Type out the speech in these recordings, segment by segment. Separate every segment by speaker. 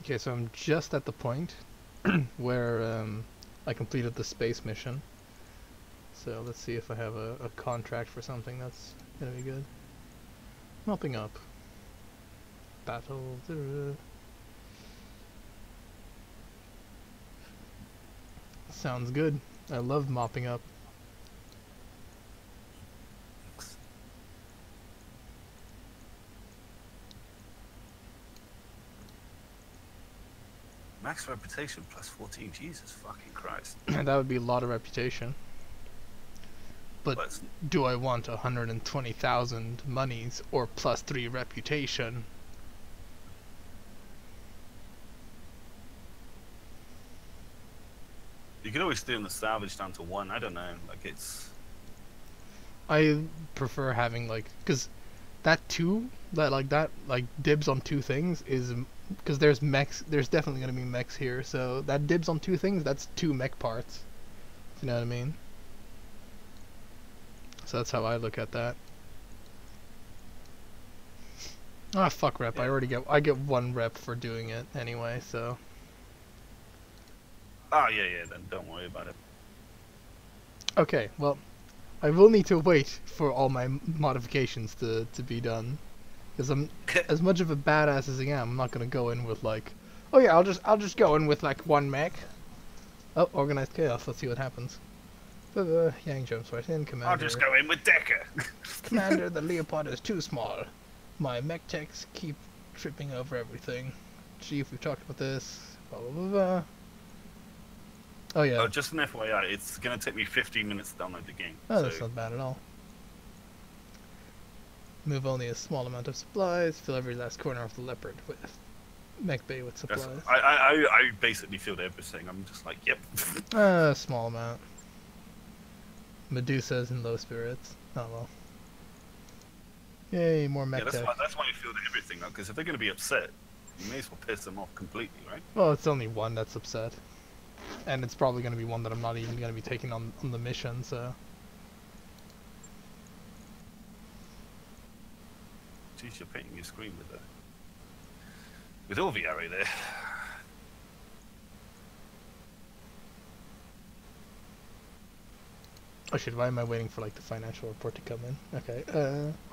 Speaker 1: Okay, so I'm just at the point where I completed the space mission. So let's see if I have a contract for something that's gonna be good. Mopping up. Battle. Sounds good. I love mopping up.
Speaker 2: Max reputation plus 14. Jesus fucking Christ.
Speaker 1: That would be a lot of reputation. But
Speaker 2: Well,
Speaker 1: do I want 120,000 monies or plus 3 reputation?
Speaker 2: you could always do the salvage down to 1. I don't know. Like it's.
Speaker 1: I prefer having like, cause that dibs on 2 things is, cause there's mechs. There's definitely gonna be mechs here. So that dibs on 2 things. That's 2 mech parts. You know what I mean? So that's how I look at that. Ah, fuck rep.
Speaker 2: Yeah.
Speaker 1: I get 1 rep for doing it anyway. So.
Speaker 2: Oh yeah, then don't worry about it.
Speaker 1: Okay, well, I will need to wait for all my modifications to be done, because I'm as much of a badass as I am. I'm not gonna go in with like, oh yeah, I'll just go in with like 1 mech. Oh, organized chaos. Let's see what happens. Yang jumps right in. Commander.
Speaker 2: I'll just go in with Decker.
Speaker 1: Commander, the Leopard is too small. My mech techs keep tripping over everything. Chief, we've talked about this. Blah blah blah. Blah. Oh yeah.
Speaker 2: Oh, just an FYI, it's gonna take me 15 minutes to download the game.
Speaker 1: Oh,
Speaker 2: so...
Speaker 1: that's not bad at all. Move only a small amount of supplies. Fill every last corner of the leopard with mech bay with supplies.
Speaker 2: I basically filled everything. I'm just like, yep.
Speaker 1: Small amount. Medusa's in low spirits. Oh well. Yay, more mech tech.
Speaker 2: That's why you filled everything, though, because if they're gonna be upset, you may as well piss them off completely, right?
Speaker 1: Well, it's only 1 that's upset. And it's probably going to be 1 that I'm not even going to be taking on the mission, so...
Speaker 2: Jeez, you're painting your screen with all the array there.
Speaker 1: Oh shit, why am I waiting for like the financial report to come in? Okay,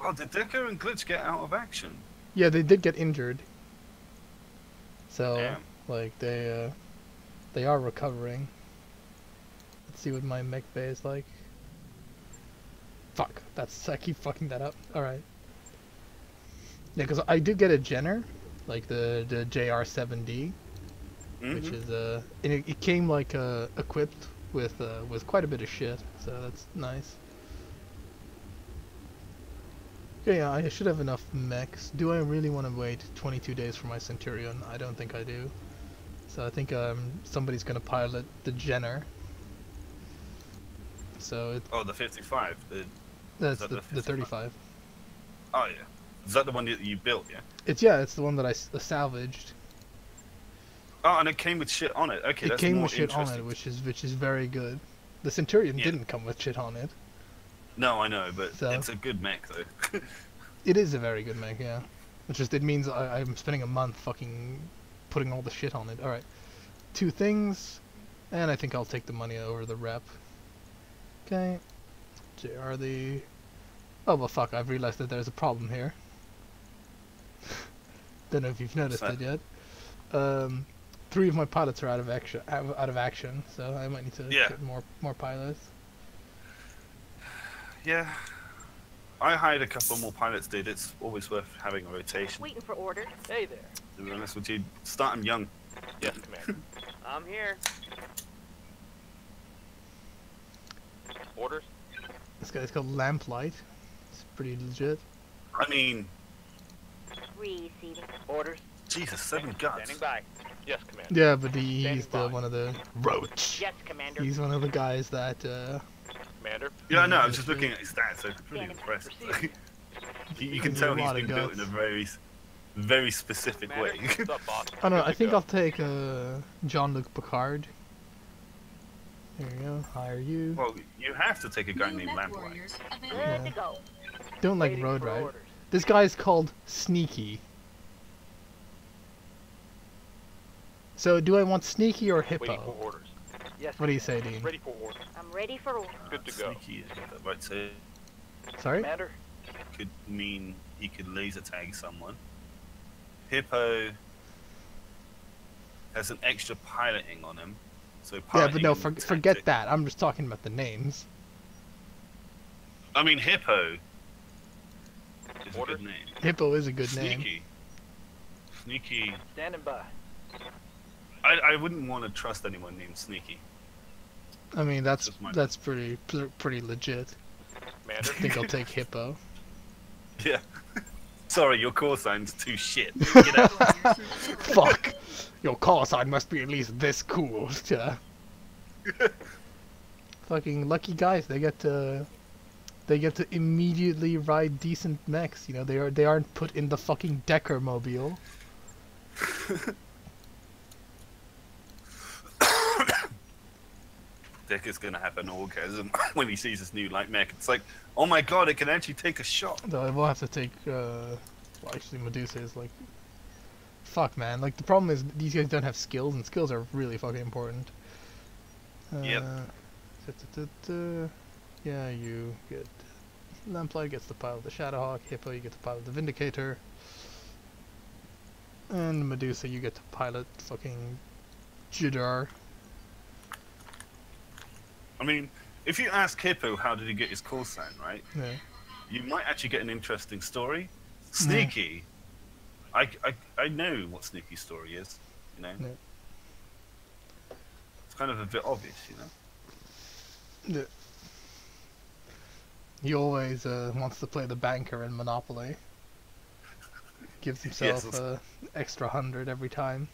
Speaker 2: Oh, did Decker and Glitch get out of action?
Speaker 1: Yeah, they did get injured. So,
Speaker 2: Damn.
Speaker 1: like, they are recovering. Let's see what my mech bay is like. Fuck, I keep fucking that up. Alright. Yeah, because I did get a Jenner, like the JR7D, which is, and it came like, equipped with quite a bit of shit, so that's nice. Okay, yeah, I should have enough mechs. Do I really want to wait 22 days for my Centurion? I don't think I do. So I think somebody's gonna pilot the Jenner. So it.
Speaker 2: Oh, the 55.
Speaker 1: That's the 35.
Speaker 2: Oh yeah. Is that the one that you built? Yeah.
Speaker 1: It's the one that I salvaged.
Speaker 2: Oh, and it came with shit on it. Okay,
Speaker 1: it
Speaker 2: that's
Speaker 1: came
Speaker 2: more
Speaker 1: with shit on it, which is very good. The Centurion didn't come with shit on it.
Speaker 2: No, I know, but
Speaker 1: So,
Speaker 2: it's a good mech though.
Speaker 1: It is a very good mech, yeah. It's just it means I'm spending a month fucking putting all the shit on it. All right, 2 things, and I think I'll take the money over the rep. Okay, JR the. Oh well, fuck! I've realized that there's a problem here. Don't know if you've noticed it yet. 3 of my pilots are out of action, so I might need to get more pilots.
Speaker 2: Yeah. I hired a couple more pilots, dude. It's always worth having a rotation.
Speaker 3: Waiting for orders. Hey there.
Speaker 2: To be honest with you, start them young.
Speaker 3: Yes, Commander. I'm here. Orders?
Speaker 1: This guy's called Lamplight. It's pretty legit.
Speaker 2: I mean,
Speaker 3: Receiving. Orders.
Speaker 2: Jesus, 7 guns.
Speaker 3: Standing by. Yes, Commander.
Speaker 1: Yeah, but he's one of the Roach.
Speaker 3: Yes, Commander.
Speaker 1: He's one of the guys that.
Speaker 3: Commander.
Speaker 2: Yeah, I know. I was just looking at his stats. I'm pretty impressed. you can tell he's been built in a very specific way.
Speaker 1: I don't know. I think I'll take Jean-Luc Picard. Here we go. Hire you.
Speaker 2: Well, you have to take a guy named Lamplight.
Speaker 3: Good to go.
Speaker 1: Don't like Road Ride. This guy's called Sneaky. So, do I want Sneaky or
Speaker 3: Waiting for
Speaker 1: Hippo?
Speaker 3: orders. Yes.
Speaker 1: What do you say, Dean?
Speaker 3: Ready for orders. I'm ready for orders. Good to go.
Speaker 2: Sneaky, right, so
Speaker 1: Sorry?
Speaker 3: Commander.
Speaker 2: could mean he could laser tag someone. Hippo has an extra piloting on him, so
Speaker 1: Yeah,
Speaker 2: piloting
Speaker 1: but no,
Speaker 2: and
Speaker 1: forget
Speaker 2: tactic-
Speaker 1: that. I'm just talking about the names.
Speaker 2: I mean, Hippo is
Speaker 3: Order.
Speaker 2: a good name.
Speaker 1: Hippo is a good name.
Speaker 2: Sneaky. Sneaky.
Speaker 3: Standing by.
Speaker 2: I wouldn't want to trust anyone named Sneaky.
Speaker 1: I mean, that's
Speaker 2: Just my-
Speaker 1: pretty legit.
Speaker 3: Commander.
Speaker 1: I think I'll take Hippo.
Speaker 2: Yeah. Sorry, your call sign's too shit. Get out.
Speaker 1: Fuck! Your call sign must be at least this cool. Yeah. Fucking lucky guys, they get to immediately ride decent mechs. You know, they aren't put in the fucking Decker mobile.
Speaker 2: Dick is gonna have an orgasm when he sees this new light mech. It's like, oh my god, it can actually take a shot.
Speaker 1: Though I will have to take. Well, actually, Medusa is like. Fuck, man. Like the problem is these guys don't have skills, and skills are really fucking important.
Speaker 2: Yep.
Speaker 1: Yeah, you get. Lamplight gets the pilot the Shadowhawk. Hippo, you get to pilot the Vindicator. And Medusa, you get to pilot fucking Jidar.
Speaker 2: I mean, if you ask Hippo how did he get his call sign, right?
Speaker 1: Yeah.
Speaker 2: You might actually get an interesting story. Sneaky. I know what Sneaky's story is, you know?
Speaker 1: Yeah.
Speaker 2: It's kind of a bit obvious, you know?
Speaker 1: Yeah. He always wants to play the banker in Monopoly. Gives himself
Speaker 2: Yes.
Speaker 1: extra 100 every time.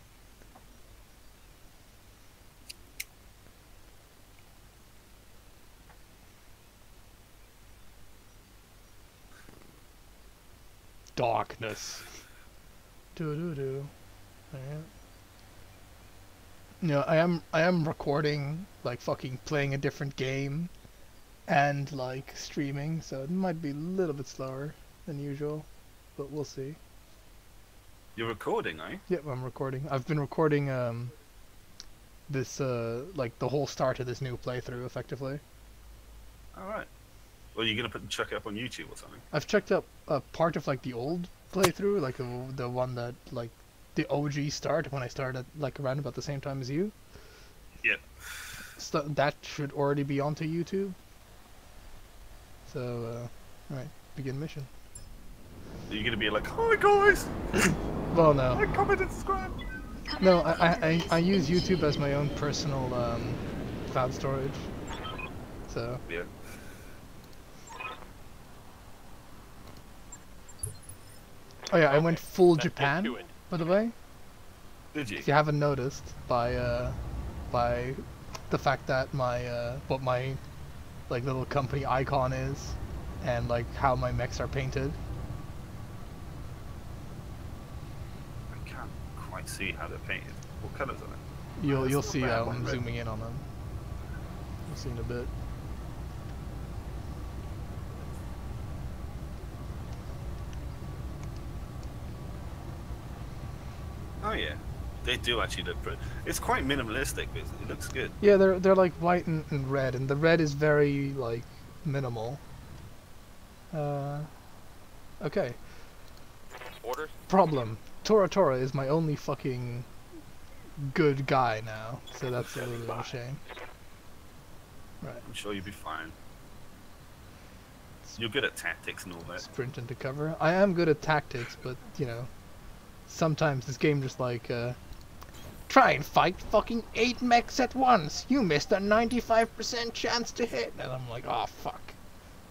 Speaker 1: Darkness. Do. Yeah. No, I am recording, like fucking playing a different game and like streaming, so it might be a little bit slower than usual, but we'll see.
Speaker 2: You're recording, eh?
Speaker 1: Yep, I'm recording. I've been recording this like the whole start of this new playthrough effectively.
Speaker 2: Alright. Well, you're gonna check it up on YouTube or something.
Speaker 1: I've checked up a part of like the old playthrough, like the one that like the OG start when I started like around about the same time as you.
Speaker 2: Yep.
Speaker 1: So that should already be onto YouTube. So, alright, begin mission.
Speaker 2: Are you gonna be like, hi guys,
Speaker 1: Well, no.
Speaker 2: I comment and subscribe?
Speaker 1: No, I use YouTube as my own personal cloud storage. So,
Speaker 2: Yeah.
Speaker 1: oh yeah, I went full
Speaker 3: Let's get
Speaker 1: Japan,
Speaker 3: to it.
Speaker 1: by the way.
Speaker 2: Did you?
Speaker 1: If you haven't noticed by the fact that my what my like little company icon is and like how my mechs are painted.
Speaker 2: I can't quite see how they're painted. What colours are they?
Speaker 1: You'll
Speaker 2: It's
Speaker 1: see
Speaker 2: not bad,
Speaker 1: when I'm
Speaker 2: one red.
Speaker 1: zooming in on them. You'll see in a bit.
Speaker 2: Oh yeah, they do actually look pretty. It's quite minimalistic, but it looks good.
Speaker 1: Yeah, they're like white and red, and the red is very like minimal. Okay.
Speaker 3: Orders.
Speaker 1: Problem. Tora is my only fucking good guy now, so that's a little bit of a shame. Right.
Speaker 2: I'm sure you'll be fine. You're good at tactics and all that.
Speaker 1: Sprint into cover. I am good at tactics, but you know, sometimes this game just like try and fight fucking 8 mechs at once. You missed a 95% chance to hit, and I'm like, oh fuck.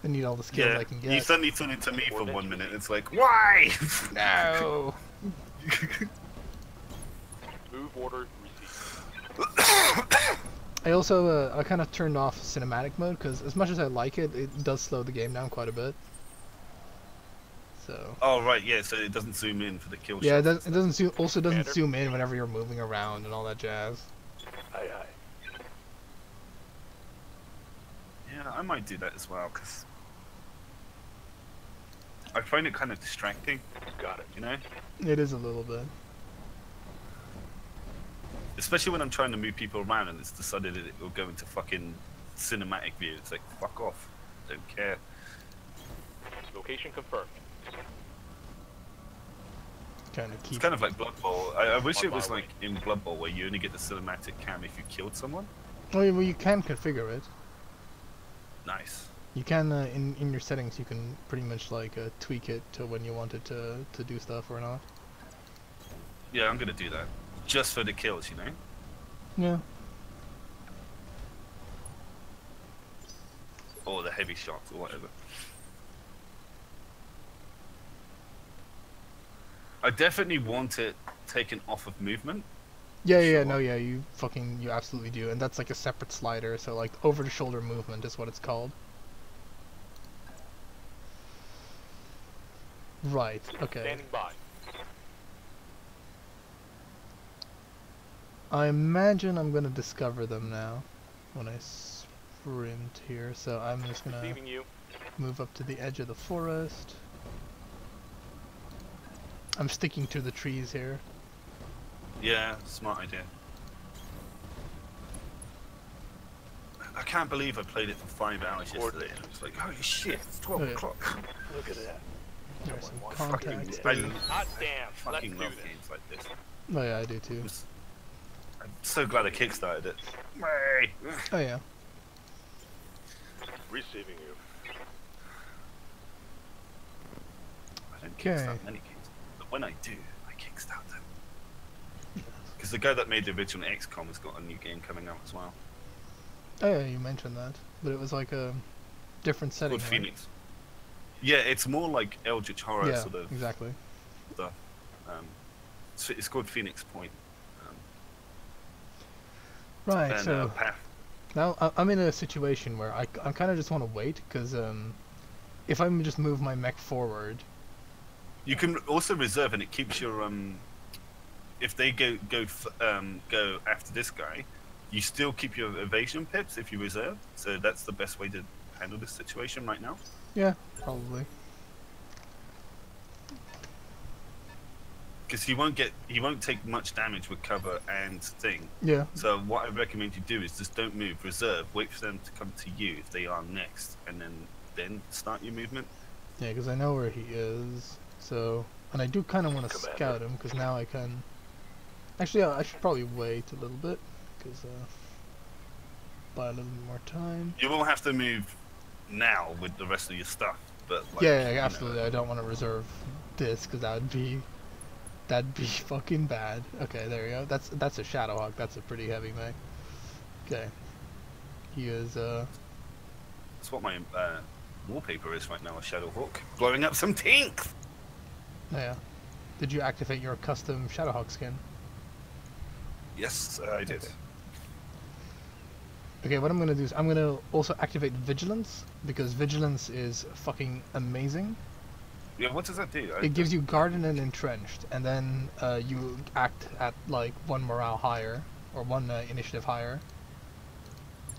Speaker 1: I need all the skills
Speaker 2: Yeah,
Speaker 1: I can
Speaker 2: you
Speaker 1: get.
Speaker 2: suddenly turn into me for 1 minute. It's like, why?
Speaker 1: No.
Speaker 3: Move order received.
Speaker 1: I also I kind of turned off cinematic mode because as much as I like it, it does slow the game down quite a bit. So.
Speaker 2: Oh right, yeah. So it doesn't zoom in for the kill
Speaker 1: Yeah,
Speaker 2: shots.
Speaker 1: it doesn't zoom, also doesn't
Speaker 3: Commander?
Speaker 1: zoom in whenever you're moving around and all that jazz.
Speaker 3: Aye, aye.
Speaker 2: Yeah, I might do that as well because I find it kind of distracting.
Speaker 3: Got it.
Speaker 2: You know?
Speaker 1: It is a little bit.
Speaker 2: Especially when I'm trying to move people around and it's decided that it will go into fucking cinematic view. It's like, fuck off. Don't care.
Speaker 3: Location confirmed.
Speaker 1: Kind of keep.
Speaker 2: It's kind of like Blood Bowl. I wish
Speaker 3: On
Speaker 2: it was
Speaker 3: my
Speaker 2: like in Blood Bowl where you only get the cinematic cam if you killed someone.
Speaker 1: Oh, yeah, well, you can configure it.
Speaker 2: Nice.
Speaker 1: You can in your settings. You can pretty much like tweak it to when you want it to do stuff or not.
Speaker 2: Yeah, I'm gonna do that. Just for the kills, you know?
Speaker 1: Yeah.
Speaker 2: Or the heavy shots or whatever. I definitely want it taken off of movement.
Speaker 1: Yeah, yeah,
Speaker 2: Sure.
Speaker 1: no, yeah, you absolutely do, and that's like a separate slider. So like over the shoulder movement is what it's called. Right. Okay.
Speaker 3: Standing by.
Speaker 1: I imagine I'm gonna discover them now when I sprint here. So I'm just gonna
Speaker 3: Receiving you.
Speaker 1: move up to the edge of the forest. I'm sticking to the trees here.
Speaker 2: Yeah, smart idea. I can't believe I played it for 5 hours yesterday. It's like, holy shit, it's 12
Speaker 1: Oh, yeah.
Speaker 2: o'clock.
Speaker 3: Look at that.
Speaker 1: There's some
Speaker 3: Fucking-
Speaker 1: contacts.
Speaker 2: I
Speaker 1: there.
Speaker 3: Hot damn. Let's
Speaker 2: fucking
Speaker 3: do
Speaker 2: love
Speaker 3: this.
Speaker 2: games like this.
Speaker 1: Oh yeah, I do too.
Speaker 2: I'm so glad I kickstarted it. Way.
Speaker 1: Oh yeah.
Speaker 3: Receiving you.
Speaker 2: I don't
Speaker 1: Okay.
Speaker 2: kickstart many games, but when I do, I kickstart them. Because the guy that made the original XCOM has got a new game coming out as well.
Speaker 1: Oh yeah, you mentioned that, but it was like a different setting.
Speaker 2: Called
Speaker 1: Right?
Speaker 2: Phoenix. Yeah, it's more like Eldritch Horror
Speaker 1: Yeah,
Speaker 2: sort of
Speaker 1: exactly.
Speaker 2: stuff. It's called Phoenix Point.
Speaker 1: Right.
Speaker 2: And
Speaker 1: So
Speaker 2: Path.
Speaker 1: now I'm in a situation where I kind of just want to wait because if I just move my mech forward.
Speaker 2: You can also reserve, and it keeps your if they go after this guy, you still keep your evasion pips if you reserve. So that's the best way to handle this situation right now.
Speaker 1: Yeah, probably.
Speaker 2: Because he won't take much damage with cover and thing.
Speaker 1: Yeah.
Speaker 2: So what I recommend you do is just don't move, reserve, wait for them to come to you if they are next, and then start your movement.
Speaker 1: Yeah, because I know where he is. So, and I do kind of want to
Speaker 3: Commander.
Speaker 1: scout him because now I can. Actually, I should probably wait a little bit because buy a little bit more time.
Speaker 2: You will have to move now with the rest of your stuff, but like,
Speaker 1: Yeah,
Speaker 2: you know,
Speaker 1: absolutely. I don't want to reserve this because that'd be fucking bad. Okay, there you go. That's a Shadowhawk. That's a pretty heavy mech. Okay. He is
Speaker 2: That's what my wallpaper is right now, a Shadowhawk. Blowing up some tinks!
Speaker 1: yeah. Did you activate your custom Shadowhawk skin?
Speaker 2: Yes, I did.
Speaker 1: Okay. Okay, what I'm gonna do is I'm gonna also activate Vigilance because Vigilance is fucking amazing.
Speaker 2: Yeah, what does that do?
Speaker 1: It gives you Guarded and Entrenched, and then you act at like 1 morale higher or 1 initiative higher.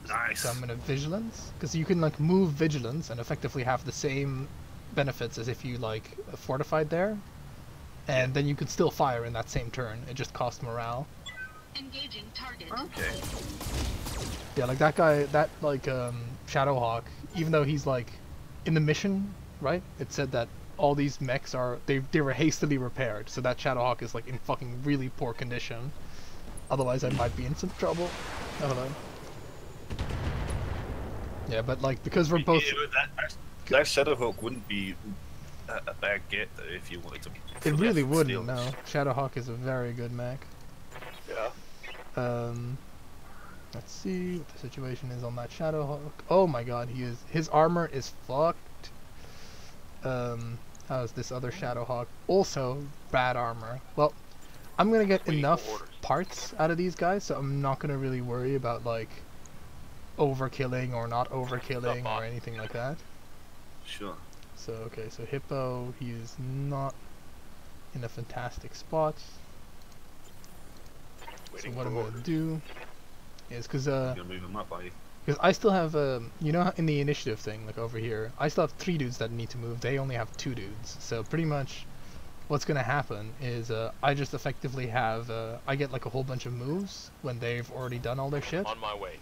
Speaker 2: Nice.
Speaker 1: So I'm gonna Vigilance because you can like move Vigilance and effectively have the same benefits as if you like fortified there, and then you could still fire in that same turn. It just costs morale.
Speaker 4: Engaging target.
Speaker 2: Okay.
Speaker 1: Yeah, like that guy, that like Shadowhawk, even though he's like in the mission, right? It said that all these mechs they were hastily repaired, so that Shadowhawk is like in fucking really poor condition. Otherwise, I might be in some trouble. I don't know. Yeah, but like because we're both,
Speaker 2: That Shadowhawk wouldn't be a bad get though if you wanted to.
Speaker 1: it
Speaker 2: fill
Speaker 1: really
Speaker 2: out
Speaker 1: wouldn't.
Speaker 2: steel.
Speaker 1: No, Shadowhawk is a very good mech.
Speaker 3: Yeah.
Speaker 1: Let's see what the situation is on that Shadowhawk. Oh my god, his armor is fucked. How's this other Shadowhawk? Also bad armor. Well, I'm gonna get
Speaker 3: Waiting for
Speaker 1: enough
Speaker 3: orders.
Speaker 1: parts out of these guys, so I'm not gonna really worry about like overkilling or not overkilling
Speaker 3: boss?
Speaker 1: or anything like that.
Speaker 2: Sure.
Speaker 1: So okay, so Hippo, he is not in a fantastic spot. So
Speaker 3: Waiting
Speaker 1: what
Speaker 3: for
Speaker 1: I'm gonna
Speaker 3: orders.
Speaker 1: do is because
Speaker 2: You're gonna move them up, are you?
Speaker 1: Because I still have, you know, how in the initiative thing, like over here, I still have 3 dudes that need to move. They only have 2 dudes. So pretty much, what's gonna happen is I just effectively have I get like a whole bunch of moves when they've already done all their shit.
Speaker 3: On my way.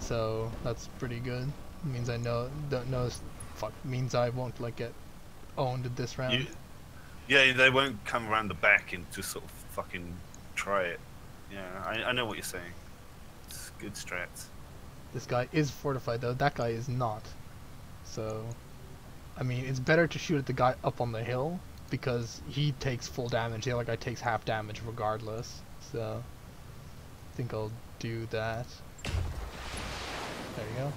Speaker 1: So that's pretty good. Means I don't know. Means I won't like get owned this round.
Speaker 2: Yeah, they won't come around the back and just sort of fucking try it. Yeah, I know what you're saying. It's good strats.
Speaker 1: This guy is fortified though. That guy is not. So, I mean, it's better to shoot at the guy up on the hill because he takes full damage. The other guy takes half damage regardless. So, I think I'll do that. There you go.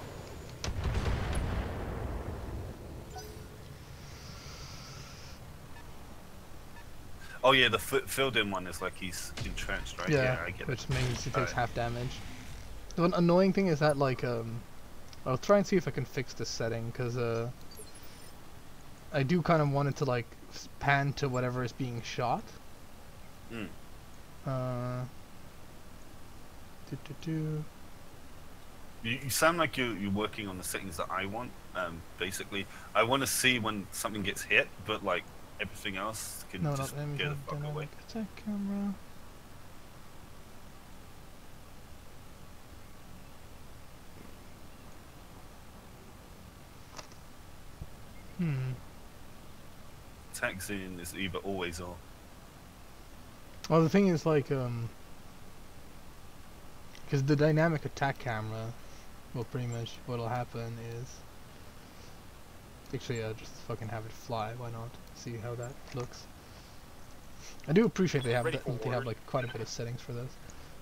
Speaker 2: Oh yeah, the filled-in one is like he's entrenched, right?
Speaker 1: Yeah,
Speaker 2: I get
Speaker 1: which
Speaker 2: it.
Speaker 1: means he takes
Speaker 2: Alright.
Speaker 1: half damage. The one annoying thing is that like I'll try and see if I can fix this setting because I do kind of want it to like pan to whatever is being shot.
Speaker 2: Mm. You sound like you're working on the settings that I want. Basically, I want to see when something gets hit, but like everything else can
Speaker 1: No,
Speaker 2: just
Speaker 1: not let me
Speaker 2: get the
Speaker 1: go
Speaker 2: fuck away.
Speaker 1: dynamic attack camera.
Speaker 2: Attack zoom is either always or.
Speaker 1: Well, the thing is like because the dynamic attack camera, well, pretty much what'll happen is actually just fucking have it fly. Why not? See how that looks. I do appreciate they have
Speaker 3: Ready for
Speaker 1: they have
Speaker 3: word.
Speaker 1: like quite a bit of settings for this.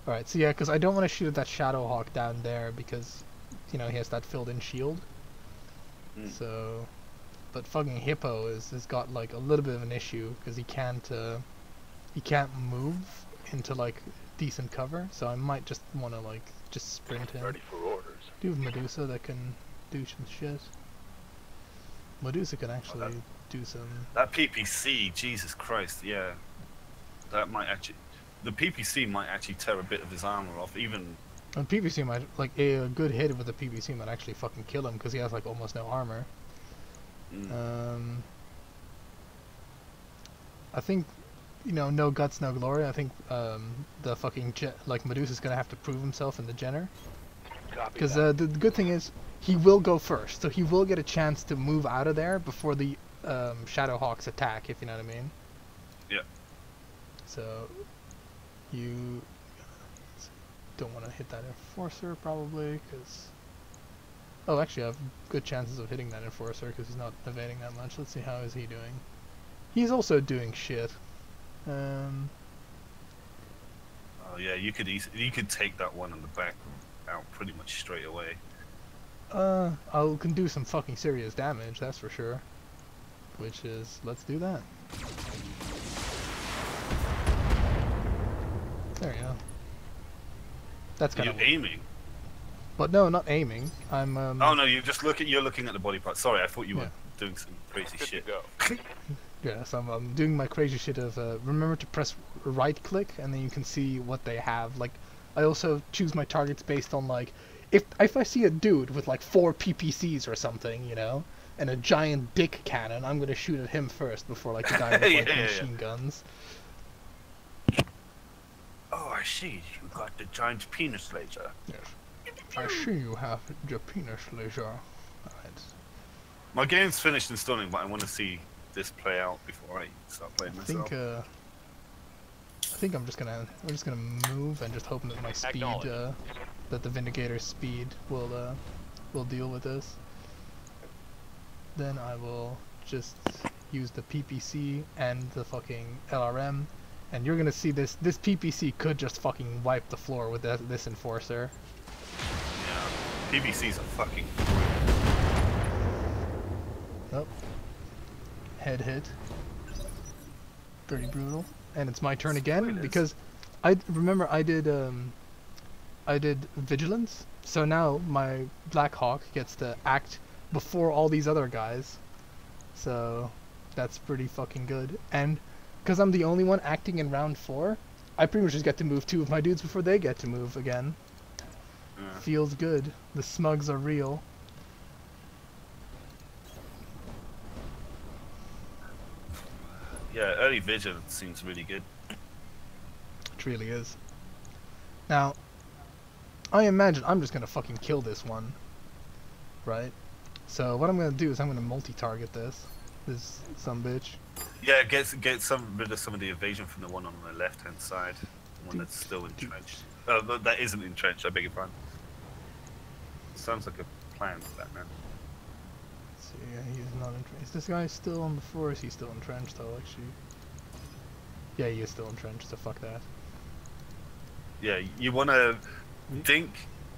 Speaker 1: All right, so yeah, because I don't want to shoot at that Shadowhawk down there because you know he has that filled-in shield.
Speaker 2: Mm.
Speaker 1: So, but fucking Hippo has got like a little bit of an issue because he can't move into like decent cover. So I might just want to like just sprint in.
Speaker 3: Ready for orders.
Speaker 1: Do have Medusa that can do some shit. Medusa can actually do some.
Speaker 2: That PPC, Jesus Christ, yeah. That might actually, the PPC might actually tear a bit of his armor off. Even
Speaker 1: And PPC might like a good hit with the PPC might actually fucking kill him because he has like almost no armor. I think, you know, no guts, no glory. I think the fucking like Medusa's gonna have to prove himself in the Jenner.
Speaker 3: Copy
Speaker 1: Because
Speaker 3: that.
Speaker 1: the good thing is he will go first, so he will get a chance to move out of there before the Shadowhawks attack, if you know what I mean.
Speaker 2: Yeah.
Speaker 1: So you don't want to hit that Enforcer probably, because oh, actually I have good chances of hitting that Enforcer because he's not evading that much. Let's see, how is he doing? He's also doing shit.
Speaker 2: oh yeah, you could take that one on the back out pretty much straight away.
Speaker 1: I can do some fucking serious damage, that's for sure. Which is, let's do that. There you go. That's kind
Speaker 2: You're
Speaker 1: of.
Speaker 2: aiming.
Speaker 1: But no, not aiming. I'm.
Speaker 2: Oh no, you're looking at the body part. Sorry, I thought you
Speaker 1: Yeah.
Speaker 2: were doing some crazy
Speaker 3: Good
Speaker 2: shit.
Speaker 3: to go.
Speaker 1: Yes, I'm doing my crazy shit of remember to press right click and then you can see what they have. Like, I also choose my targets based on like, if I see a dude with like 4 PPCs or something, you know, and a giant dick cannon, I'm gonna shoot at him first before like the guy with like
Speaker 2: Yeah.
Speaker 1: machine guns.
Speaker 2: Oh, I see. You got the giant penis laser.
Speaker 1: Yes. I see you have your penis laser. Alright.
Speaker 2: My game's finished installing, but I want to see this play out before I start playing
Speaker 1: I
Speaker 2: myself.
Speaker 1: think we're just gonna move and just hoping that my speed
Speaker 3: Acknowledge.
Speaker 1: that the Vindicator's speed will deal with this. Then I will just use the PPC and the fucking LRM, and you're gonna see this PPC could just fucking wipe the floor with this Enforcer.
Speaker 2: Yeah, PVC's a fucking.
Speaker 1: Oh. Head hit. Pretty brutal. And it's my turn again
Speaker 2: Spoilers.
Speaker 1: because I remember I did vigilance. So now my Black Hawk gets to act before all these other guys. So that's pretty fucking good. And because I'm the only one acting in round 4, I pretty much just get to move 2 of my dudes before they get to move again.
Speaker 2: Yeah.
Speaker 1: Feels good. The smugs are real.
Speaker 2: Yeah, early vision seems really good.
Speaker 1: It really is. Now, I imagine I'm just gonna fucking kill this one, right? So what I'm gonna do is I'm gonna multi-target this bitch.
Speaker 2: Yeah, get rid of some of the evasion from the one on the left-hand side, the one that's still entrenched. That isn't entrenched. I beg your pardon. Sounds like a plan for that, man.
Speaker 1: So yeah, he's not entrenched. Is this guy still on the floor? Is he still entrenched though? Actually, yeah, he is still entrenched. So fuck that.
Speaker 2: Yeah, you want to dink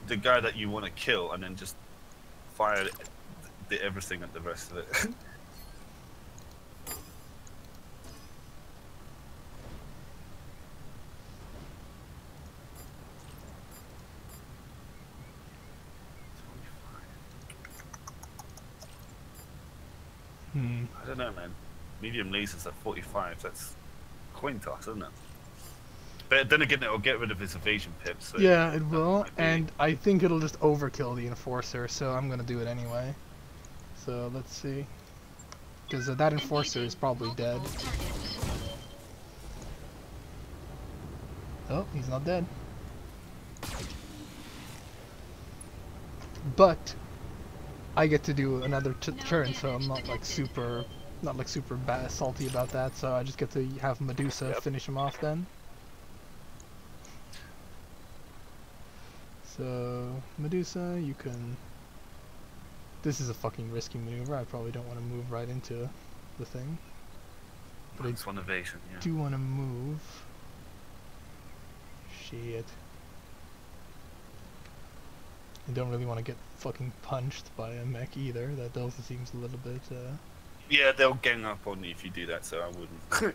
Speaker 2: the guy that you want to kill, and then just fire everything at the rest of it. I don't know, man. Medium lasers at 45. That's coin toss, isn't it? But then again, it'll get rid of his evasion pips. So
Speaker 1: Yeah, it will,
Speaker 2: might be-
Speaker 1: and I think it'll just overkill the Enforcer, so I'm gonna do it anyway. So let's see. Because that Enforcer is probably dead.
Speaker 4: Multiple targets.
Speaker 1: Oh, he's not dead. But I get to do another turn, so I'm not like super bad salty about that. So I just get to have Medusa finish him off then. So Medusa, you can. This is a fucking risky maneuver. I probably don't want to move right into the thing, but I
Speaker 2: It's one evasion, yeah.
Speaker 1: do want to move. Shit. I don't really want to get fucking punched by a mech either. That also seems a little bit.
Speaker 2: Yeah, they'll gang up on you if you do that, so I wouldn't.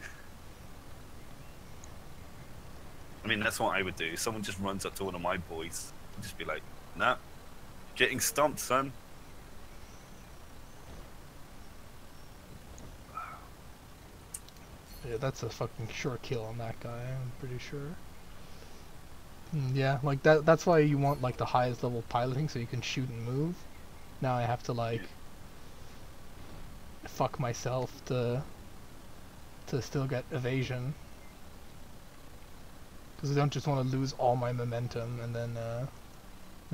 Speaker 2: I mean, that's what I would do. If someone just runs up to one of my boys, I'd just be like, nah, getting stomped, son.
Speaker 1: Yeah, that's a fucking sure kill on that guy. I'm pretty sure. Yeah, like that's why you want like the highest level piloting so you can shoot and move. Now I have to like fuck myself to still get evasion. Because I don't just want to lose all my momentum and then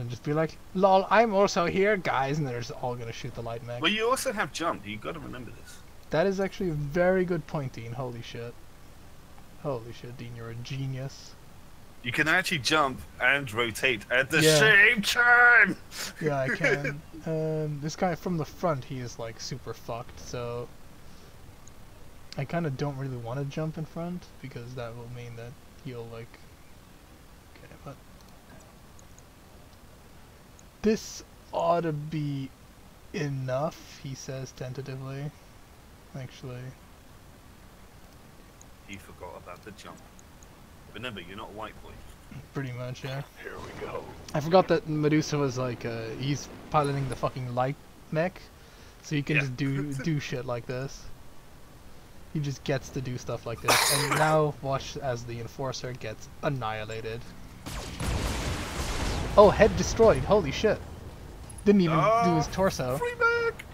Speaker 1: just be like, lol, I'm also here, guys, and they're just all gonna shoot the light mech.
Speaker 2: Well, you also have jump. You got to remember this.
Speaker 1: That is actually a very good point, Dean. Holy shit. Holy shit, Dean, you're a genius.
Speaker 2: You can actually jump and rotate at the
Speaker 1: Yeah.
Speaker 2: same time.
Speaker 1: Yeah, I can. This guy from the front, he is like super fucked, so I kind of don't really want to jump in front because that will mean that he'll like. Okay, but this ought to be enough, he says tentatively. Actually,
Speaker 2: He forgot about the jump. Remember, you're not a white boy.
Speaker 1: pretty much, yeah.
Speaker 3: Here we go.
Speaker 1: I forgot that Medusa was like, he's piloting the fucking light mech, so he can
Speaker 2: Yeah.
Speaker 1: just do shit like this. He just gets to do stuff like this, and now watch as the Enforcer gets annihilated. Oh, head destroyed! Holy shit! Didn't even do his torso.
Speaker 2: Free back.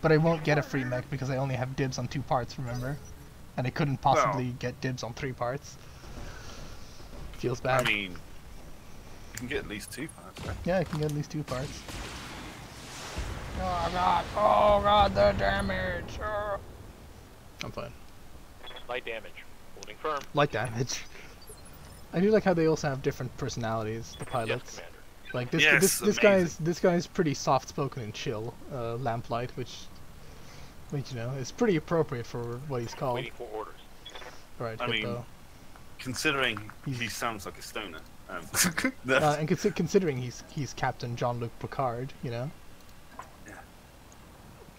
Speaker 1: But I won't get a free mech because I only have dibs on 2 parts, remember? And I couldn't possibly get dibs on 3 parts. Feels
Speaker 2: I
Speaker 1: bad.
Speaker 2: mean, you can get at least 2 parts, right?
Speaker 1: Yeah, I can get at least 2 parts. Oh god, the damage! I'm fine.
Speaker 3: Light damage. Holding firm.
Speaker 1: Light damage. I do like how they also have different personalities, the
Speaker 3: Yes,
Speaker 1: pilots.
Speaker 3: Commander.
Speaker 1: Like this,
Speaker 2: Yes,
Speaker 1: this guy's pretty soft spoken and chill. Lamplight, which you know is pretty appropriate for what he's called.
Speaker 3: Waiting for orders.
Speaker 1: Right,
Speaker 2: I
Speaker 1: good
Speaker 2: mean,
Speaker 1: though.
Speaker 2: Considering he sounds like a stoner.
Speaker 1: And considering he's Captain Jean-Luc Picard, you know.
Speaker 2: Yeah.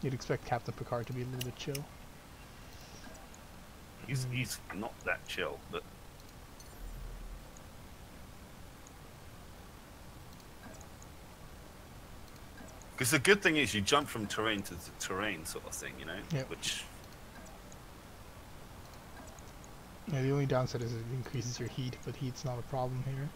Speaker 1: You'd expect Captain Picard to be a little bit chill.
Speaker 2: He's not that chill, but because the good thing is you jump from terrain to terrain sort of thing, you know.
Speaker 1: Yep.
Speaker 2: Which
Speaker 1: Yeah, the only downside is it increases your heat, but heat's not a problem here.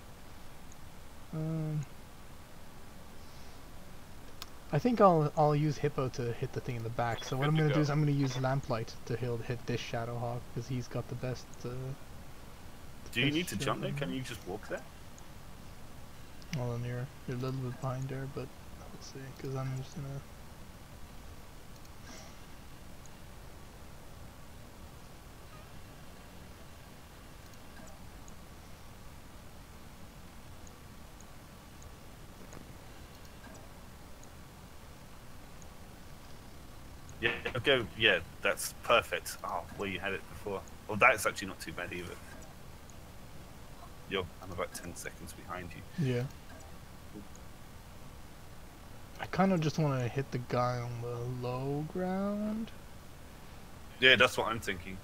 Speaker 1: I think I'll use Hippo to hit the thing in the back. So what
Speaker 3: Good
Speaker 1: I'm
Speaker 3: to
Speaker 1: gonna do
Speaker 3: go.
Speaker 1: is I'm gonna use Lamplight to hit this Shadowhawk because he's got the best.
Speaker 2: Do you need to jump there? Can you just walk there?
Speaker 1: Well, then you're a little bit behind there, but we'll see. Because I'm just gonna.
Speaker 2: Yeah, go. Yeah, that's perfect. Oh, well, you had it before. Well, that's actually not too bad either. I'm about 10 seconds behind you.
Speaker 1: Yeah. I kind of just want to hit the guy on the low ground.
Speaker 2: Yeah, that's what I'm thinking.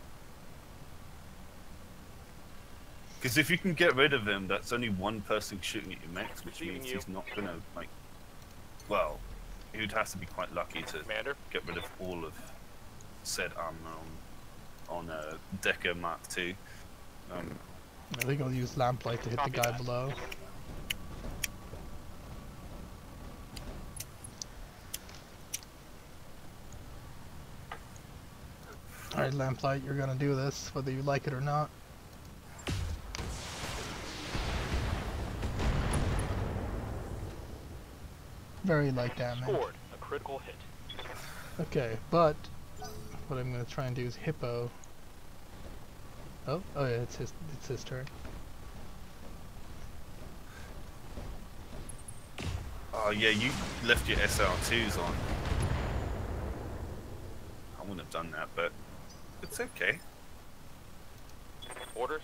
Speaker 2: Because if you can get rid of him, that's only one person shooting at your mechs, which
Speaker 3: Receiving
Speaker 2: means
Speaker 3: you.
Speaker 2: he's not gonna like. Well, he would have to be quite lucky to
Speaker 3: Commander.
Speaker 2: get rid of all of said armor on Decker Mark II.
Speaker 1: I think I'll use Lamplight to hit the
Speaker 3: Copy
Speaker 1: guy
Speaker 3: that.
Speaker 1: below. Alright, Lamplight, you're gonna do this, whether you like it or not. Very light damage.
Speaker 3: Scored a critical hit.
Speaker 1: Okay, but what I'm gonna try and do is Hippo. Oh yeah, it's his turn.
Speaker 2: Oh yeah, you left your SR2s on. I wouldn't have done that, but it's okay.
Speaker 3: Orders.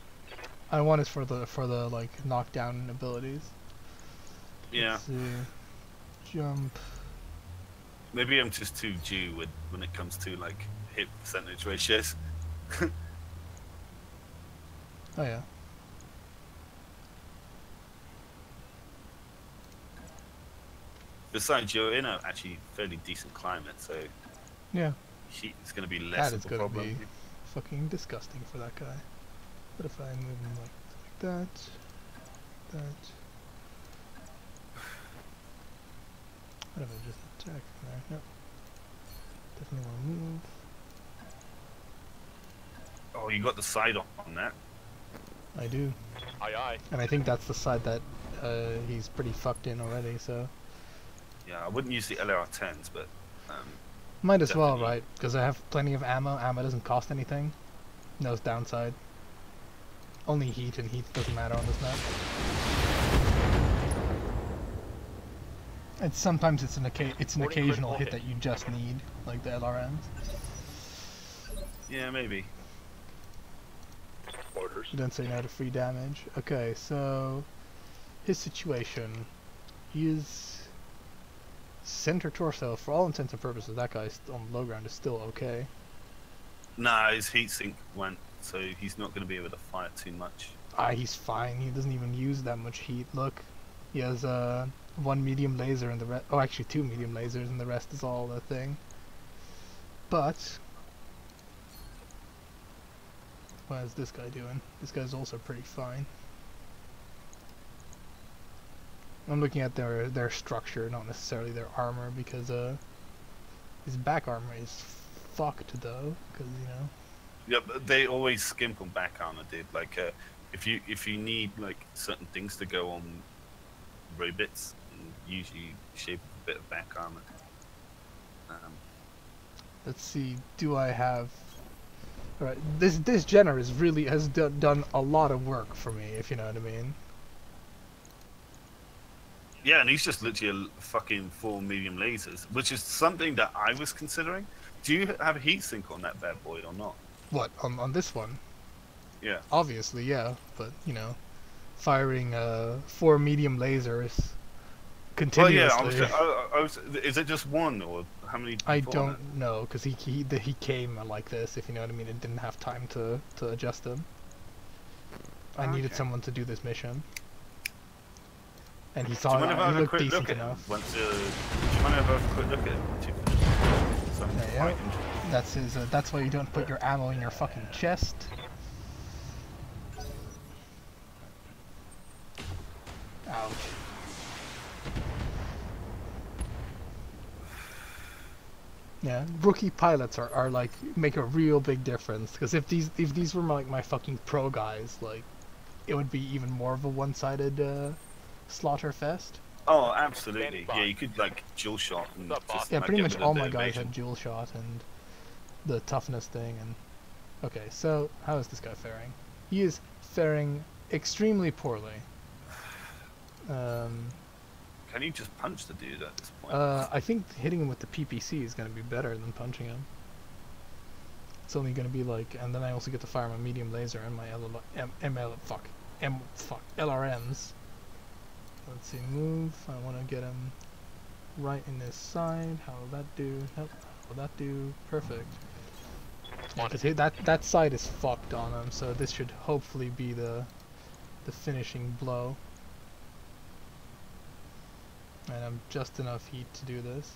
Speaker 1: I want it for the like knockdown abilities.
Speaker 2: Yeah,
Speaker 1: Let's see. Jump.
Speaker 2: maybe I'm just too due when it comes to like hit percentage ratios.
Speaker 1: Oh yeah.
Speaker 2: Besides, you're in a actually fairly decent climate, so
Speaker 1: Yeah.
Speaker 2: heat is going to be less
Speaker 1: That
Speaker 2: of
Speaker 1: is
Speaker 2: a
Speaker 1: gonna
Speaker 2: problem.
Speaker 1: be fucking disgusting for that guy. What if I move him like that? What if I just attack from there? Nope. Definitely want to move.
Speaker 2: Oh, you got the side on that.
Speaker 1: I do.
Speaker 3: Aye aye.
Speaker 1: And I think that's the side that he's pretty fucked in already, so.
Speaker 2: Yeah, I wouldn't use the LR10s, but
Speaker 1: Might as well,
Speaker 2: Definitely.
Speaker 1: right? Because I have plenty of ammo. Ammo doesn't cost anything. No downside. Only heat, and heat doesn't matter on this map. Sometimes it's an
Speaker 3: Reporting
Speaker 1: occasional
Speaker 3: critical
Speaker 1: hit
Speaker 3: hit.
Speaker 1: that you just need, like the LRMs.
Speaker 2: yeah, maybe.
Speaker 3: Orders.
Speaker 1: You don't say no to free damage. Okay, so his situation. He is center torso. For all intents and purposes, that guy on low ground is still okay.
Speaker 2: Nah, his heatsink went, so he's not going to be able to fire too much.
Speaker 1: Ah, he's fine. He doesn't even use that much heat. Look, he has one medium laser and the rest. Oh, actually, two medium lasers, and the rest is all the thing. But what is this guy doing? This guy's also pretty fine. I'm looking at their structure, not necessarily their armor, because his back armor is fucked though, because you know.
Speaker 2: Yeah, but they always skimp on back armor, dude. Like, if you need like certain things to go on robots, usually shape a bit of back armor.
Speaker 1: Let's see. Do I have? All right. This Jenner is really has done a lot of work for me, if you know what I mean.
Speaker 2: Yeah, and he's just literally a fucking 4 medium lasers, which is something that I was considering. Do you have a heatsink on that bad boy or not?
Speaker 1: What on this one?
Speaker 2: Yeah.
Speaker 1: Obviously, yeah, but you know, firing 4 medium lasers
Speaker 2: Well,
Speaker 1: continuously.
Speaker 2: yeah. I was. Is it just one or how many?
Speaker 1: I
Speaker 2: before
Speaker 1: don't know, because he came like this, if you know what I mean, and didn't have time to adjust them. I needed
Speaker 2: Okay.
Speaker 1: someone to do this mission. And he
Speaker 2: Do
Speaker 1: saw
Speaker 2: you mind
Speaker 1: that,
Speaker 2: if I
Speaker 1: he
Speaker 2: have a
Speaker 1: looked
Speaker 2: quick
Speaker 1: decent
Speaker 2: look at
Speaker 1: enough.
Speaker 2: him? Do you mind if I have a quick look at him? once you finish? So I'm
Speaker 1: Yeah,
Speaker 2: quite
Speaker 1: yeah.
Speaker 2: interested.
Speaker 1: That's his, that's why you don't put your ammo in your fucking chest. Ouch. Yeah, rookie pilots are like make a real big difference. Because if these were my fucking pro guys, like it would be even more of a one-sided slaughter fest.
Speaker 2: Oh, absolutely.
Speaker 3: Standing by.
Speaker 2: Yeah, you could like dual shot and
Speaker 3: What's up,
Speaker 2: just,
Speaker 3: boss?
Speaker 1: Yeah,
Speaker 2: like,
Speaker 1: pretty
Speaker 2: get
Speaker 1: much
Speaker 2: rid of
Speaker 1: all
Speaker 2: the
Speaker 1: my guys
Speaker 2: evasion.
Speaker 1: had dual shot and the toughness thing. And okay, so how is this guy faring? He is faring extremely poorly.
Speaker 2: Can you just punch the dude at this point?
Speaker 1: I think hitting him with the PPC is going to be better than punching him. It's only going to be like, and then I also get to fire my medium laser and my LRMs. Let's see, move. I want to get him right in this side. How will that do? How will that do? Perfect. Because that side is fucked on him, so this should hopefully be the finishing blow. And I'm just enough heat to do this.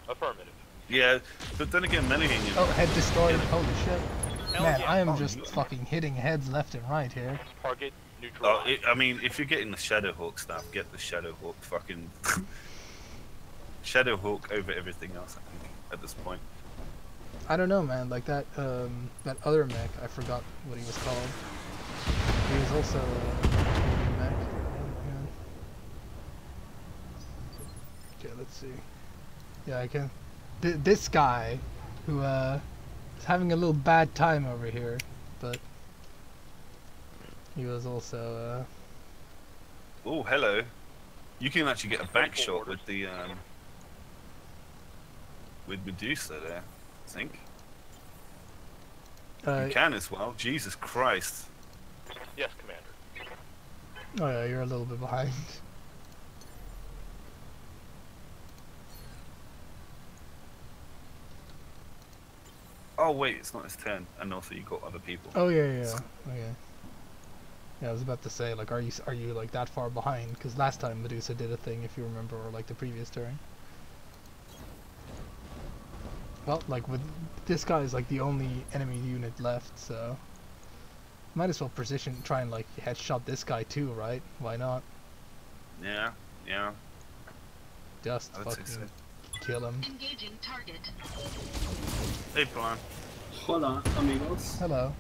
Speaker 3: Affirmative.
Speaker 2: Yeah, but then again, many Indians.
Speaker 1: Oh, head destroyed. Holy shit.
Speaker 3: Hell
Speaker 1: Man,
Speaker 3: yeah.
Speaker 1: I am
Speaker 2: Oh,
Speaker 1: just
Speaker 2: you-
Speaker 1: fucking hitting heads left and right here.
Speaker 3: Target
Speaker 2: Oh,
Speaker 3: neutralized.
Speaker 2: I mean, if you're getting the Shadowhawk stuff, get the Shadowhawk fucking Shadowhawk over everything else. I think at this point.
Speaker 1: I don't know, man. Like that other mech, I forgot what he was called. He was also a mech. Oh my god. Okay, let's see. Yeah, I can. This guy, who is having a little bad time over here, but he was also
Speaker 2: Oh, hello. You can actually get a back shot with the with Medusa there. I think you can as well. Jesus Christ.
Speaker 3: Yes, Commander.
Speaker 1: oh yeah, you're a little bit behind.
Speaker 2: Oh wait, it's not his turn, and also you got other people.
Speaker 1: Oh yeah, yeah. Okay. Yeah, I was about to say, like, are you like that far behind? Because last time Medusa did a thing, if you remember, or like the previous turn. Well, like with this guy is like the only enemy unit left, so might as well try and like headshot this guy too, right? Why not?
Speaker 2: Yeah, yeah.
Speaker 1: Just
Speaker 2: I would say
Speaker 1: fucking
Speaker 2: so.
Speaker 1: kill him.
Speaker 4: Engaging target.
Speaker 2: Hey, plan.
Speaker 5: Hola, amigos.
Speaker 1: Hello.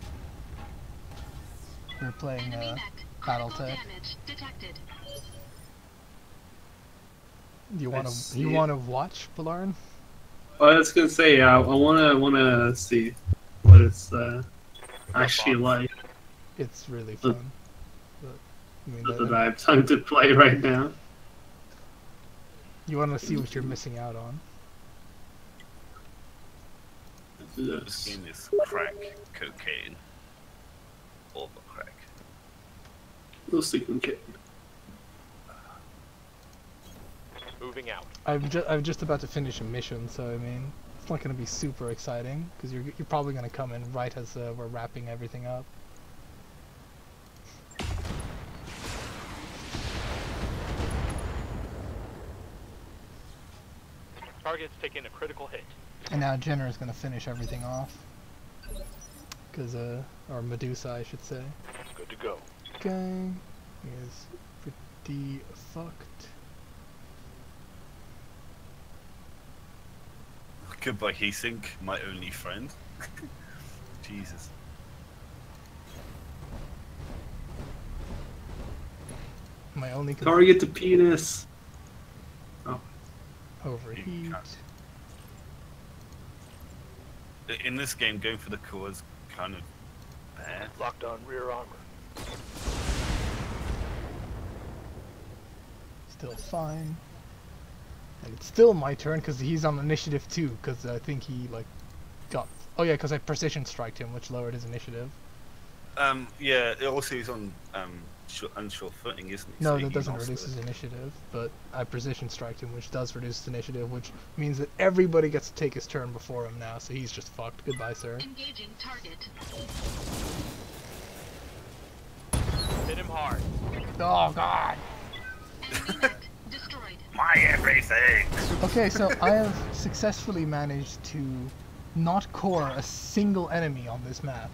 Speaker 1: We're playing
Speaker 4: Enemy mech.
Speaker 1: Battle
Speaker 4: Critical
Speaker 1: Tech.
Speaker 4: damage detected.
Speaker 1: You
Speaker 5: I
Speaker 1: wanna
Speaker 5: see.
Speaker 1: you wanna watch, Balaran?
Speaker 5: I was gonna say, I wanna see what it's actually like.
Speaker 1: It's really
Speaker 5: But-
Speaker 1: fun. But I mean,
Speaker 5: Not that I have time to play right now.
Speaker 1: you wanna see what you're missing out on.
Speaker 2: This game is crack cocaine. All the crack.
Speaker 5: We'll see who can.
Speaker 3: Moving out.
Speaker 1: I'm just about to finish a mission, so I mean, it's not gonna be super exciting because you're probably gonna come in right as we're wrapping everything up.
Speaker 3: Target's taking a critical hit.
Speaker 1: And now Jenner is gonna finish everything off. Cause or Medusa, I should say.
Speaker 3: Good to go.
Speaker 1: Okay, he is pretty fucked.
Speaker 2: Goodbye, Heesink, my only friend. Jesus.
Speaker 1: My only
Speaker 5: Target the penis.
Speaker 1: overheat.
Speaker 2: In this game, going for the core is kind of bad.
Speaker 3: Locked on rear armor.
Speaker 1: Still fine. And it's still my turn because he's on initiative too. Because I think he like got. Oh yeah, because I precision striked him, which lowered his initiative.
Speaker 2: Yeah, also he's on unsure footing, isn't he?
Speaker 1: No,
Speaker 2: So he
Speaker 1: that doesn't
Speaker 2: lost
Speaker 1: reduce
Speaker 2: it.
Speaker 1: his initiative, but I precision striked him, which does reduce his initiative, which means that everybody gets to take his turn before him now, so he's just fucked. Goodbye, sir.
Speaker 4: Engaging target.
Speaker 3: Hit him hard.
Speaker 1: Oh god!
Speaker 4: Enemy mech destroyed.
Speaker 2: My everything!
Speaker 1: Okay, so I have successfully managed to not core a single enemy on this map.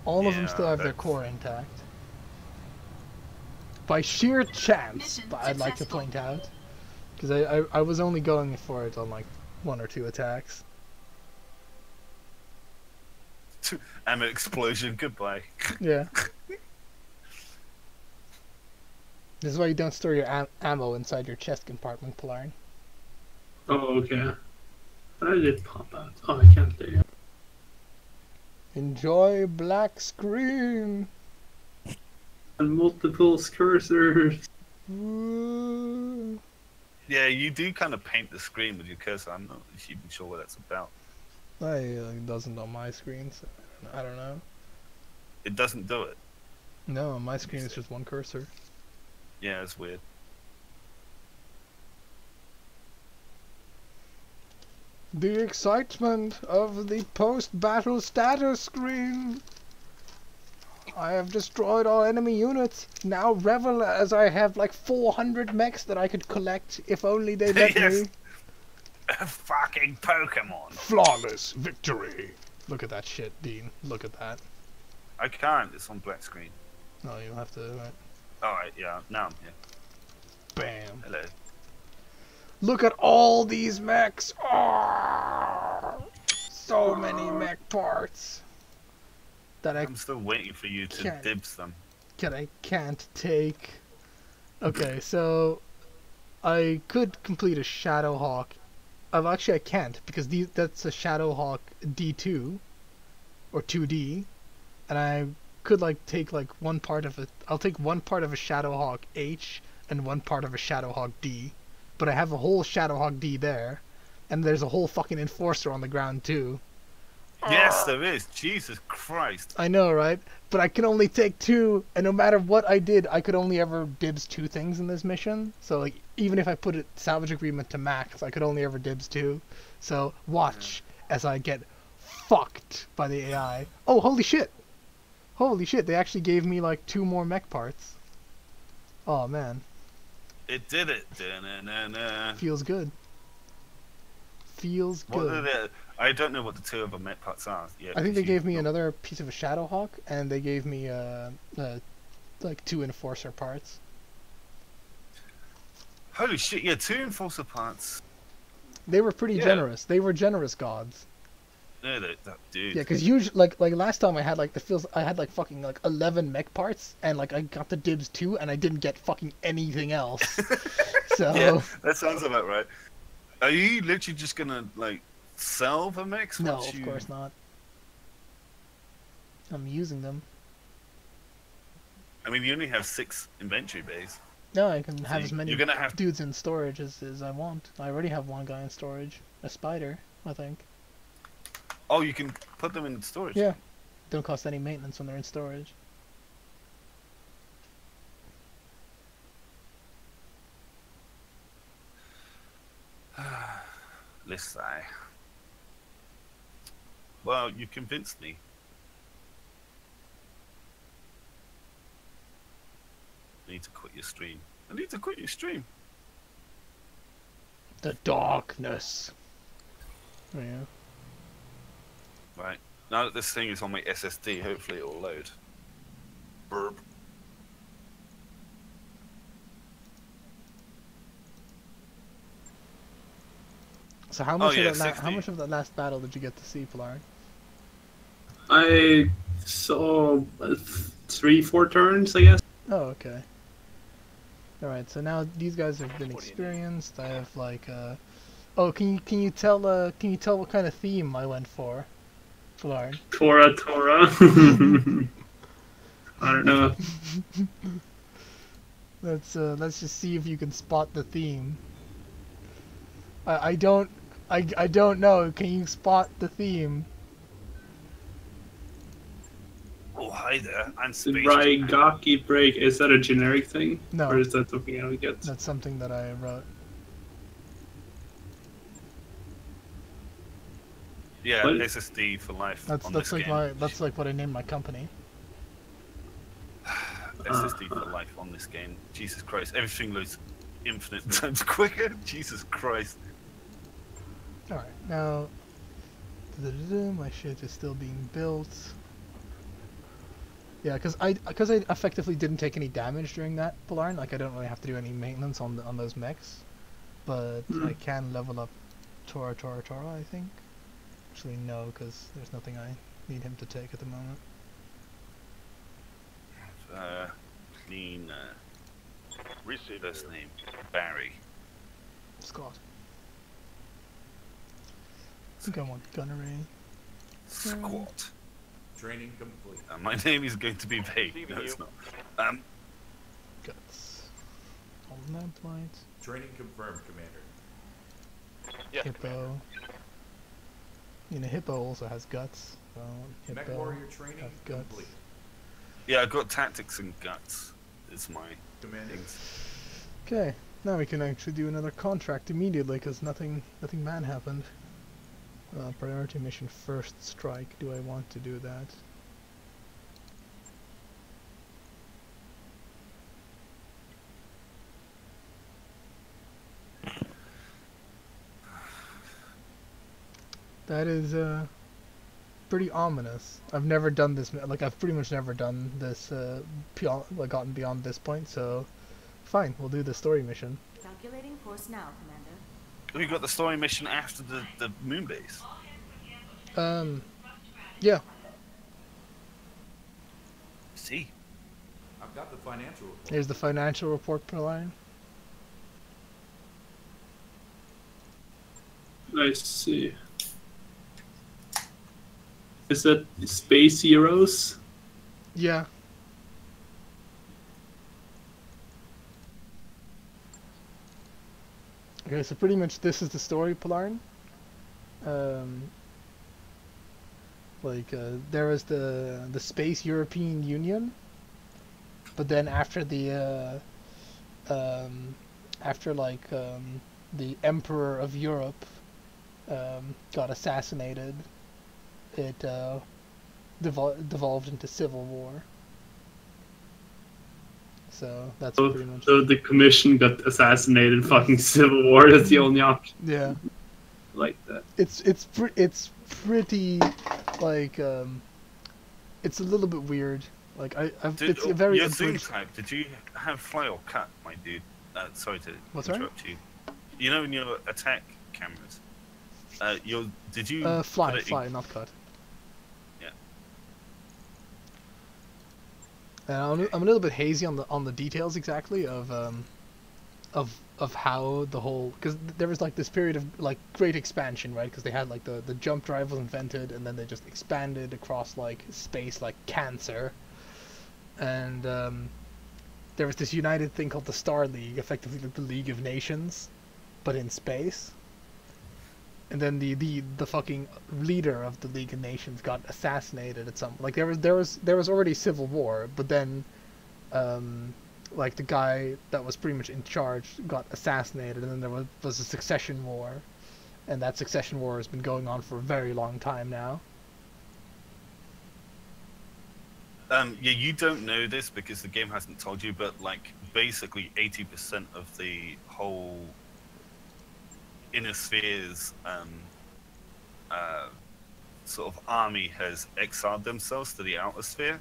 Speaker 1: All of them
Speaker 2: Yeah,
Speaker 1: still have their
Speaker 2: that's-
Speaker 1: core intact. By sheer chance,
Speaker 4: Mission
Speaker 1: but I'd like to
Speaker 4: successful.
Speaker 1: point out. Because I was only going for it on like 1 or 2 attacks.
Speaker 2: Ammo explosion. Goodbye.
Speaker 1: Yeah. This is why you don't store your ammo inside your chest compartment, Polarn.
Speaker 5: Oh, okay. How did it pop out? Oh, I can't there.
Speaker 1: Enjoy black screen.
Speaker 5: And multiple cursors.
Speaker 1: Ooh.
Speaker 2: Yeah, you do kind of paint the screen with your cursor. I'm not even sure what that's about.
Speaker 1: It doesn't on my screen, so I don't know.
Speaker 2: It doesn't do it.
Speaker 1: No, on my screen it's just one cursor.
Speaker 2: Yeah, it's weird.
Speaker 1: The excitement of the post-battle status screen. I have destroyed all enemy units. Now revel as I have like 400 mechs that I could collect if only they let
Speaker 2: Yes.
Speaker 1: me.
Speaker 2: A fucking Pokemon.
Speaker 1: Flawless victory. Look at that shit, Dean. Look at that.
Speaker 2: I can't. It's on black screen.
Speaker 1: No, you'll have to. Right.
Speaker 2: Alright, yeah. Now I'm here.
Speaker 1: Bam.
Speaker 2: Hello.
Speaker 1: Look at all these mechs. Oh, so many mech parts that
Speaker 2: I'm still waiting for you to
Speaker 1: Can't.
Speaker 2: dibs them.
Speaker 1: I can't take. Okay, so I could complete a Shadowhawk. Actually, I can't because that's a Shadowhawk D2 or 2D, and I could like take like one part of it. I'll take one part of a Shadowhawk H and one part of a Shadowhawk D, but I have a whole Shadowhawk D there, and there's a whole fucking Enforcer on the ground too.
Speaker 2: Yes, there is. Jesus Christ.
Speaker 1: I know, right? But I can only take 2, and no matter what I did, I could only ever dibs 2 things in this mission. So, like, even if I put it salvage agreement to max, I could only ever dibs 2. So, watch as I get fucked by the AI. Oh, holy shit! Holy shit, they actually gave me, like, 2 more mech parts. Oh, man.
Speaker 2: It did it. Da-na-na-na.
Speaker 1: Feels good. Feels
Speaker 2: What are
Speaker 1: good.
Speaker 2: the... I don't know what the 2 other met parts are. Yeah,
Speaker 1: I think they
Speaker 2: because
Speaker 1: gave me
Speaker 2: you-
Speaker 1: another piece of a Shadowhawk, and they gave me, like, 2 Enforcer parts.
Speaker 2: Holy shit, yeah, 2 Enforcer parts.
Speaker 1: They were pretty
Speaker 2: Yeah.
Speaker 1: generous. They were generous gods.
Speaker 2: No, that dude.
Speaker 1: Yeah, because usually, like last time I had like I had like fucking like 11 mech parts, and like I got the dibs 2, and I didn't get fucking anything else. So
Speaker 2: Yeah, that sounds about right. Are you literally just gonna, like, sell the mechs?
Speaker 1: no,
Speaker 2: once
Speaker 1: of
Speaker 2: you...
Speaker 1: course not. I'm using them.
Speaker 2: I mean, you only have 6 inventory bays.
Speaker 1: No, I can have
Speaker 2: you-
Speaker 1: as many
Speaker 2: you're gonna have-
Speaker 1: dudes in storage as I want. I already have one guy in storage, a spider, I think.
Speaker 2: Oh, you can put them in storage.
Speaker 1: Yeah, don't cost any maintenance when they're in storage.
Speaker 2: Listen. Well, you convinced me. I need to quit your stream. I need to quit your stream.
Speaker 1: The darkness. Oh, yeah.
Speaker 2: Right. Now that this thing is on my SSD, hopefully it will load. Burp.
Speaker 1: So how much
Speaker 2: yeah,
Speaker 1: of that how
Speaker 2: 60.
Speaker 1: much of that last battle did you get to see, Polar?
Speaker 5: I saw 3-4 turns, I guess.
Speaker 1: Oh, okay. Alright, so now these guys have been
Speaker 2: What do you need?
Speaker 1: experienced. I have like oh, can you tell what kind of theme I went for? Polar.
Speaker 5: Tora. I don't know.
Speaker 1: Let's just see if you can spot the theme. I don't know. Can you spot the theme?
Speaker 2: Oh, hi there. I'm Space Japan.
Speaker 5: Raigaki break, is that a generic thing?
Speaker 1: No.
Speaker 5: Or is that something I don't get?
Speaker 1: That's something that I wrote.
Speaker 2: Yeah,
Speaker 5: What?
Speaker 2: SSD for life
Speaker 1: That's
Speaker 2: on
Speaker 1: that's
Speaker 2: this
Speaker 1: like
Speaker 2: game.
Speaker 1: that's like what I named my company.
Speaker 2: SSD for life on this game. Jesus Christ, everything loads infinite times quicker. Jesus Christ.
Speaker 1: Alright, now my shit is still being built. Yeah, because I effectively didn't take any damage during that, Polarn. Like I don't really have to do any maintenance on those mechs, but I can level up Tora, I think. Actually, no, because there's nothing I need him to take at the moment.
Speaker 2: Clean
Speaker 3: Receiving
Speaker 2: first
Speaker 3: you.
Speaker 2: name Barry.
Speaker 1: Scott. I think I want gunnery.
Speaker 2: Squat.
Speaker 6: Training complete.
Speaker 2: My name is going to be vague. No, it's not.
Speaker 1: Guts. All map lights.
Speaker 6: Training confirmed, Commander.
Speaker 3: Yes,
Speaker 1: Hippo.
Speaker 3: Commander.
Speaker 1: You know, Hippo also has guts. So
Speaker 6: Mech
Speaker 1: Hippo
Speaker 6: warrior training
Speaker 1: has guts.
Speaker 6: complete.
Speaker 2: Yeah, I got tactics and guts. It's my
Speaker 6: Commander.
Speaker 2: things.
Speaker 1: Okay, now we can actually do another contract immediately because nothing bad happened. Priority mission first strike. Do I want to do that? That is pretty ominous. I've never done this. Like I've pretty much never done this. Like gotten beyond this point. So, fine. We'll do the story mission.
Speaker 7: Calculating course now, Commander.
Speaker 2: We got the story mission after the moon base.
Speaker 1: Yeah.
Speaker 2: See,
Speaker 6: I've got the financial report.
Speaker 1: Here's the financial report per line.
Speaker 5: I see. Is that Space Heroes?
Speaker 1: Yeah. Okay, so pretty much this is the story, Polarn. There was the Space European Union, but then after the the Emperor of Europe got assassinated, it devolved into civil war. So that's
Speaker 5: So,
Speaker 1: pretty much.
Speaker 5: so the Commission got assassinated. Fucking Civil War. That's the only option.
Speaker 1: Yeah.
Speaker 5: Like that.
Speaker 1: It's pretty like it's a little bit weird. Like it's a very
Speaker 2: your zoom
Speaker 1: abridged.
Speaker 2: type. Did you have fly or cut, my dude? Sorry to
Speaker 1: What's that?
Speaker 2: interrupt you. You know in your attack cameras, did you
Speaker 1: Fly,
Speaker 2: put it
Speaker 1: fly, not cut.
Speaker 2: Yeah.
Speaker 1: And I'm a little bit hazy on the details exactly of how the whole, because there was like this period of like great expansion, right? Because they had like the jump drive was invented and then they just expanded across like space like cancer, and there was this united thing called the Star League, effectively like the League of Nations, but in space. And then the fucking leader of the League of Nations got assassinated at some, like there was already civil war, but then like the guy that was pretty much in charge got assassinated, and then there was a succession war, and that succession war has been going on for a very long time now.
Speaker 2: Yeah, you don't know this because the game hasn't told you, but like basically 80% of the whole Inner Spheres sort of army has exiled themselves to the Outer Sphere.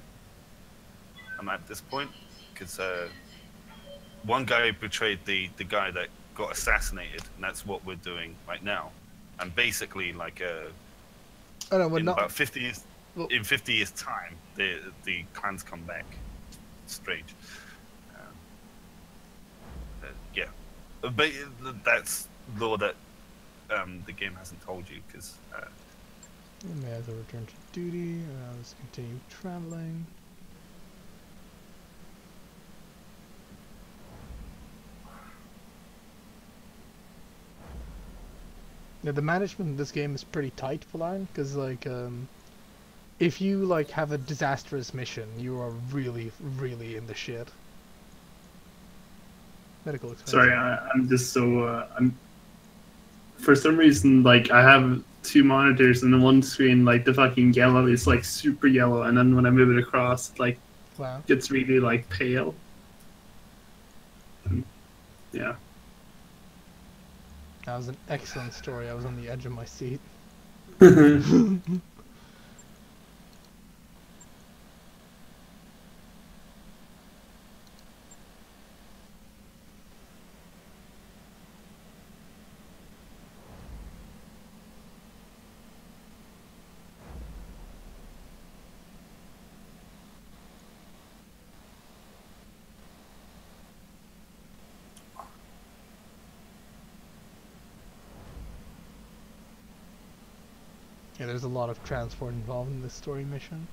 Speaker 2: At this point, because one guy betrayed the guy that got assassinated, and that's what we're doing right now. And basically, like
Speaker 1: I don't know,
Speaker 2: in
Speaker 1: not
Speaker 2: about 50 years,
Speaker 1: well,
Speaker 2: in 50 years' time, the clans come back. Strange. Yeah, but that's lore that the game hasn't told you, because.
Speaker 1: may as well return to duty. Let's continue traveling. Yeah, the management in this game is pretty tight, Polarn, because like if you like have a disastrous mission, you are really, really in the shit. Medical expenses.
Speaker 5: Sorry, I'm just so I'm. For some reason, like I have two monitors, and the one screen, like the fucking yellow is like super yellow, and then when I move it across, it like
Speaker 1: Wow.
Speaker 5: gets really like pale. Yeah.
Speaker 1: That was an excellent story. I was on the edge of my seat. Yeah, there's a lot of transport involved in this story mission.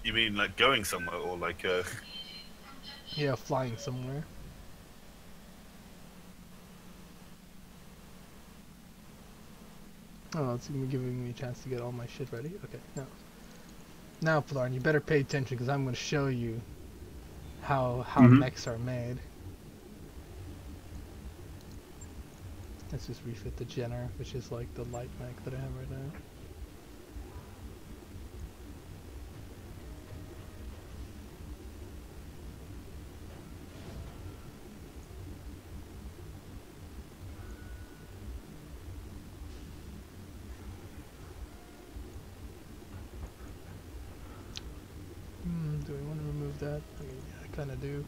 Speaker 2: You mean like going somewhere or like
Speaker 1: Yeah, flying somewhere. Oh, it's giving me a chance to get all my shit ready. Okay, now, Plarn, you better pay attention because I'm going to show you how mechs are made. Let's just refit the Jenner, which is like the light mech that I have right now. Do I want to remove that? I mean, yeah, I kind of do.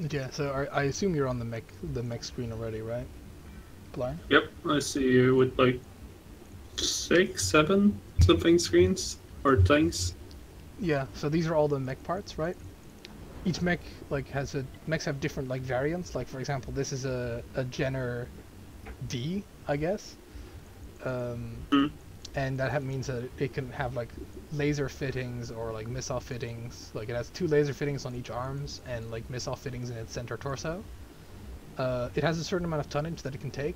Speaker 1: Yeah, so I assume you're on the mech screen already, right? Blind?
Speaker 5: Yep, I see you with like 6, 7 something screens or things.
Speaker 1: Yeah, so these are all the mech parts, right? Each mech mechs have different like variants. Like for example, this is a Jenner D, I guess. And that means that it can have like laser fittings or like missile fittings. Like it has 2 laser fittings on each arms and like missile fittings in its center torso. It has a certain amount of tonnage that it can take.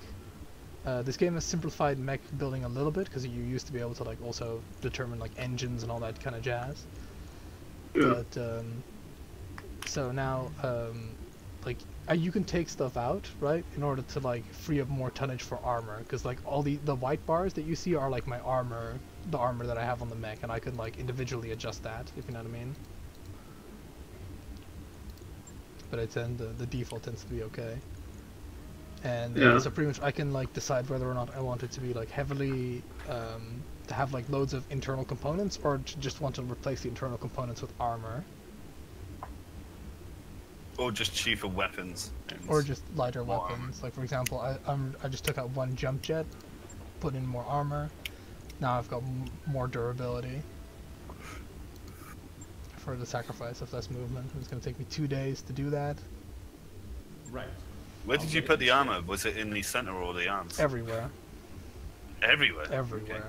Speaker 1: This game has simplified mech building a little bit because you used to be able to like also determine like engines and all that kind of jazz.
Speaker 5: Yeah.
Speaker 1: But so now like you can take stuff out, right, in order to like free up more tonnage for armor, because like all the white bars that you see are like my armor, the armor that I have on the mech, and I can like individually adjust that, if you know what I mean. But I tend the default tends to be okay. And
Speaker 5: Yeah.
Speaker 1: so pretty much I can like decide whether or not I want it to be like heavily to have like loads of internal components, or to just want to replace the internal components with armor.
Speaker 2: or just cheaper weapons.
Speaker 1: Or just lighter
Speaker 2: More
Speaker 1: weapons. Like for example, I just took out 1 jump jet, put in more armor. Now I've got more durability for the sacrifice of less movement. It's going to take me 2 days to do that.
Speaker 6: Right.
Speaker 2: Where did you put the armor? Was it in the center or the arms?
Speaker 1: Everywhere.
Speaker 2: Everywhere.
Speaker 1: Everywhere.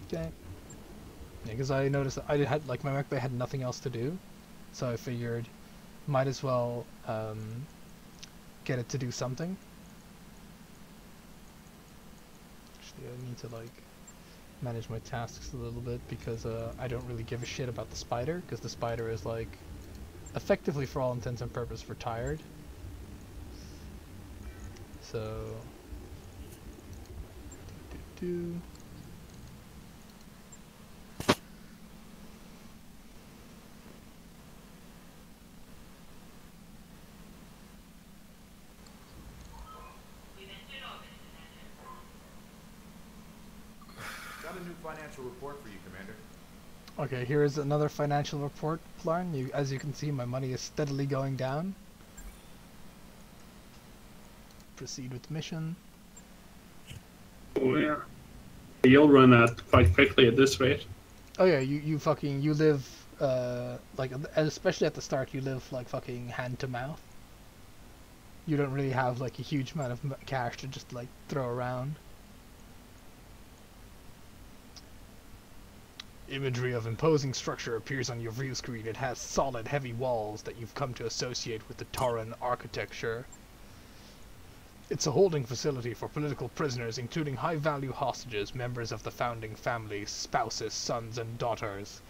Speaker 1: Okay. Yeah, because I noticed that I had like my mech bay had nothing else to do, so I figured might as well get it to do something. Actually, I need to like manage my tasks a little bit because I don't really give a shit about the spider, because the spider is like effectively for all intents and purposes retired. So do.
Speaker 6: Got a new financial report for you, Commander.
Speaker 1: Okay, here is another financial report, Plarn. As you can see, my money is steadily going down. Proceed with mission.
Speaker 5: Oh yeah. You'll run out quite quickly at this rate.
Speaker 1: Oh yeah, you live, like, especially at the start, you live, like, fucking hand to mouth. You don't really have, like, a huge amount of cash to just, like, throw around. Imagery of imposing structure appears on your view screen. It has solid, heavy walls that you've come to associate with the Tauran architecture. It's a holding facility for political prisoners, including high-value hostages, members of the founding family, spouses, sons, and daughters.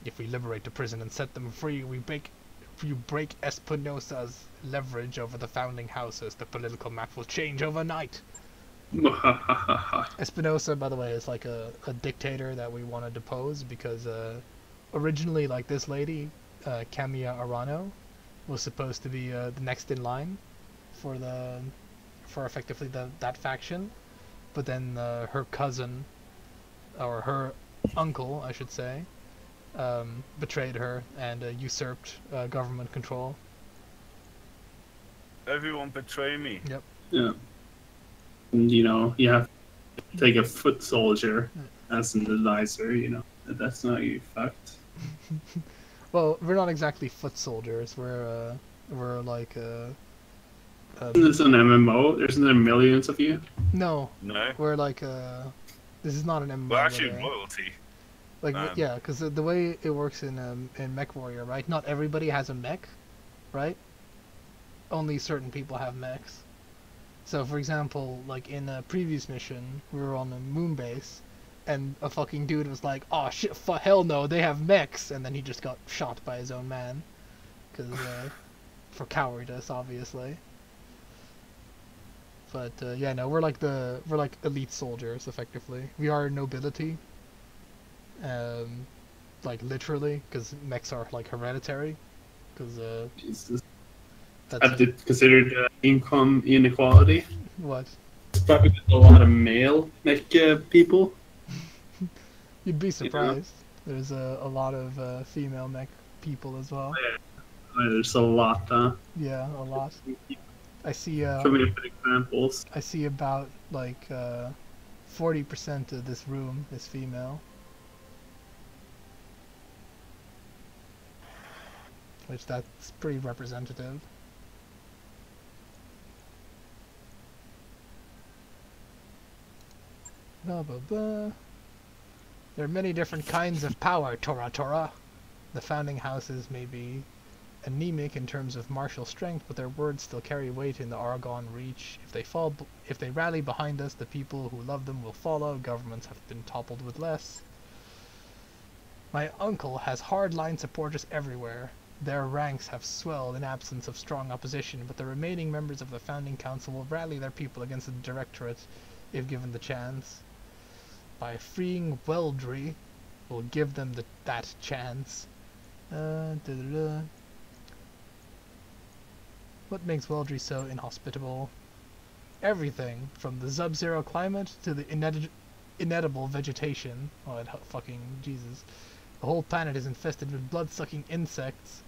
Speaker 1: If we liberate the prison and set them free, you break Espinosa's leverage over the founding houses. The political map will change overnight. Espinosa, by the way, is like a dictator that we want to depose because originally, like, this lady, Camilla Arano, was supposed to be the next in line for effectively that faction, but then her cousin, or her uncle, I should say, betrayed her and usurped government control.
Speaker 2: Everyone betray me.
Speaker 1: Yep.
Speaker 5: Yeah. And, you know, you have to take a foot soldier as an advisor, you know. That's not you fucked.
Speaker 1: Well, we're not exactly foot soldiers. We're like
Speaker 5: Isn't this an MMO? Isn't there millions of you?
Speaker 1: no,
Speaker 2: No.
Speaker 1: we're like this is not an MMO.
Speaker 2: We're actually
Speaker 1: but,
Speaker 2: royalty.
Speaker 1: like
Speaker 2: um,
Speaker 1: yeah, because the way it works in Mech Warrior, right? Not everybody has a mech, right? Only certain people have mechs. So, for example, like in a previous mission, we were on a moon base, and a fucking dude was like, "Oh shit, hell no, they have mechs," and then he just got shot by his own man, because for cowardice, obviously. But yeah, no, we're like elite soldiers, effectively. We are nobility, like literally, because mechs are like hereditary, because
Speaker 5: Jesus.
Speaker 1: that's
Speaker 5: Have you considered income inequality?
Speaker 1: what.
Speaker 5: It's probably a lot of male mech people.
Speaker 1: You'd be surprised. There's a lot of female mech people as well.
Speaker 5: There's a lot.
Speaker 1: Yeah, a lot. I see.
Speaker 5: Show me a few examples.
Speaker 1: I see about like 40% of this room is female. Which that's pretty representative. Blah blah blah. There are many different kinds of power, Tora. The founding houses may be anemic in terms of martial strength, but their words still carry weight in the Argonne Reach. If they rally behind us, the people who love them will follow. Governments have been toppled with less. My uncle has hardline supporters everywhere. Their ranks have swelled in absence of strong opposition, but the remaining members of the founding council will rally their people against the Directorate if given the chance. By freeing Weldry, we'll give them that chance. What makes Weldry so inhospitable? Everything, from the sub-zero climate to the inedible vegetation. Oh, fucking Jesus. The whole planet is infested with blood-sucking insects.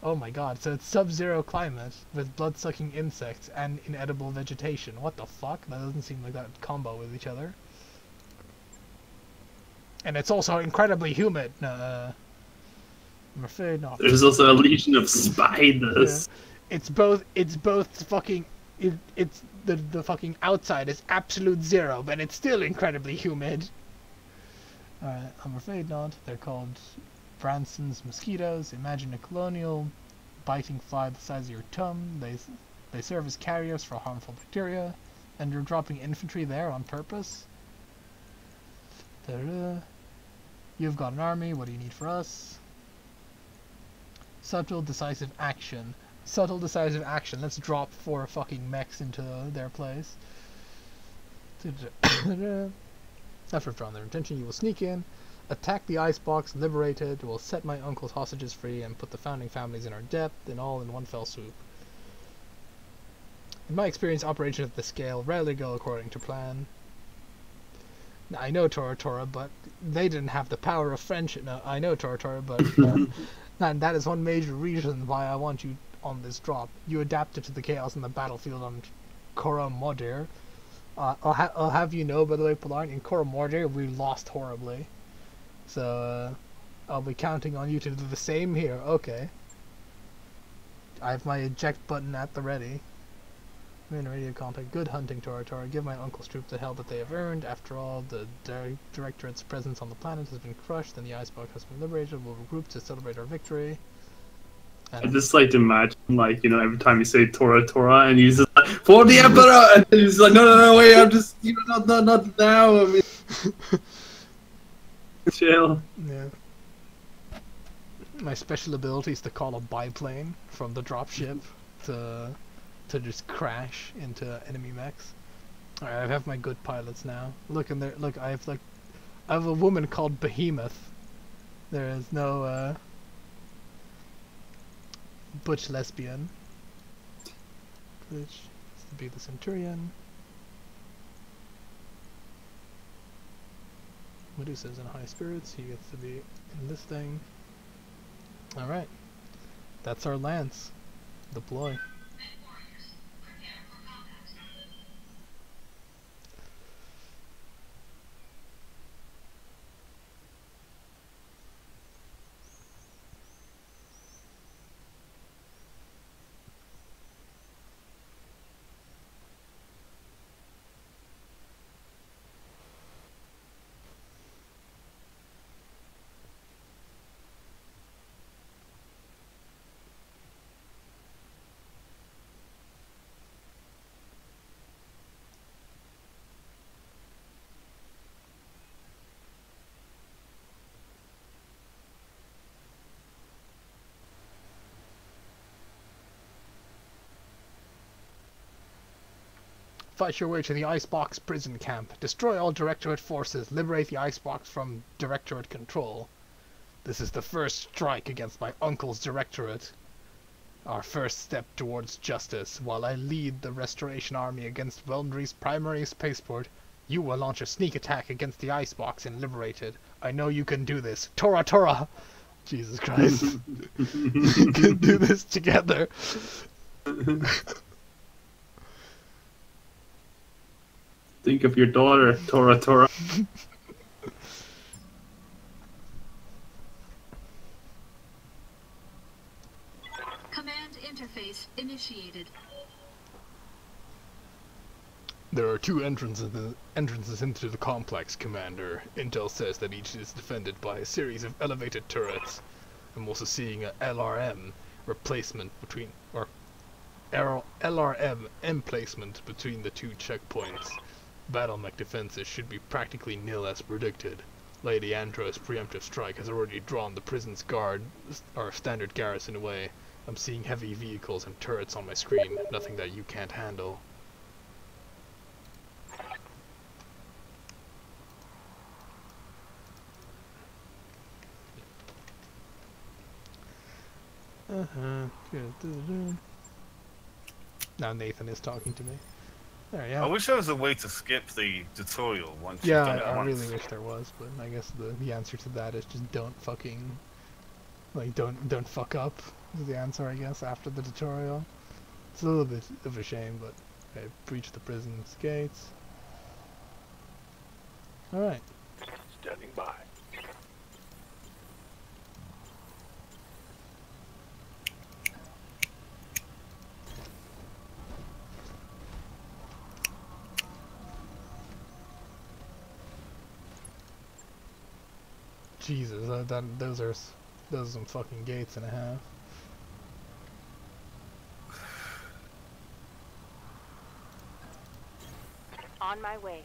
Speaker 1: Oh my god, so it's sub-zero climate with blood-sucking insects and inedible vegetation. What the fuck? That doesn't seem like that would combo with each other. And it's also incredibly humid. I'm afraid not.
Speaker 5: There's also a legion of spiders.
Speaker 1: Yeah. It's both fucking it's the fucking outside is absolute zero, but it's still incredibly humid. Alright, I'm afraid not. They're called Branson's mosquitoes. Imagine a colonial biting fly the size of your thumb. They serve as carriers for harmful bacteria, and you're dropping infantry there on purpose. You've got an army. What do you need for us? Subtle decisive action. Subtle decisive action. Let's drop 4 fucking mechs into their place. After drawing their attention, you will sneak in, attack the icebox, liberate it, will set my uncle's hostages free, and put the founding families in our debt, and all in one fell swoop. In my experience, operations at this scale rarely go according to plan. Now, I know Tora, but they didn't have the power of friendship. No, I know Tora, but and that is one major reason why I want you on this drop. You adapted to the chaos in the battlefield on Korra Mordir. I'll have you know, by the way, Polarn, in Korra Mordir we lost horribly. So I'll be counting on you to do the same here. Okay. I have my eject button at the ready. In radio contact. Good hunting, Tora. Give my uncle's troops the hell that they have earned. After all, the Directorate's presence on the planet has been crushed, and the icebox has been liberated. We'll regroup to celebrate our victory.
Speaker 5: I just like to imagine, like, you know, every time you say Tora, and he's just like, for the Emperor! And then he's like, no, wait, I'm just, you know, not now. I mean, chill.
Speaker 1: Yeah. My special ability is to call a biplane from the dropship to just crash into enemy mechs. Alright, I have my good pilots now. Look in there. Look, I have a woman called Behemoth. There is no butch lesbian. Butch is to be the Centurion. Medusa's in high spirits, he gets to be in this thing. Alright. That's our lance. Deploy. Fight your way to the Icebox prison camp. Destroy all Directorate forces. Liberate the Icebox from Directorate control. This is the first strike against my uncle's Directorate. Our first step towards justice. While I lead the Restoration Army against Veldry's primary spaceport, you will launch a sneak attack against the Icebox and liberate it. I know you can do this. Tora Tora! Jesus Christ. We can do this together.
Speaker 5: Think of your daughter, Tora Tora.
Speaker 4: Command interface initiated.
Speaker 1: There are two entrances into the complex, Commander. Intel says that each is defended by a series of elevated turrets. I'm also seeing a LRM replacement between, or LRM emplacement between the two checkpoints. Battlemech defenses should be practically nil as predicted. Lady Andros' preemptive strike has already drawn the prison's guard, or standard garrison away. I'm seeing heavy vehicles and turrets on my screen, nothing that you can't handle. Now Nathan is talking to me. There, yeah.
Speaker 2: I wish there was a way to skip the tutorial once you've done it
Speaker 1: I
Speaker 2: once.
Speaker 1: really wish there was, but I guess the answer to that is just don't fucking, like, don't fuck up is the answer, I guess, after the tutorial. It's a little bit of a shame, but I breached the prison's gates. Alright.
Speaker 3: Standing by.
Speaker 1: Jesus, those are some fucking gates and a half.
Speaker 8: On my way.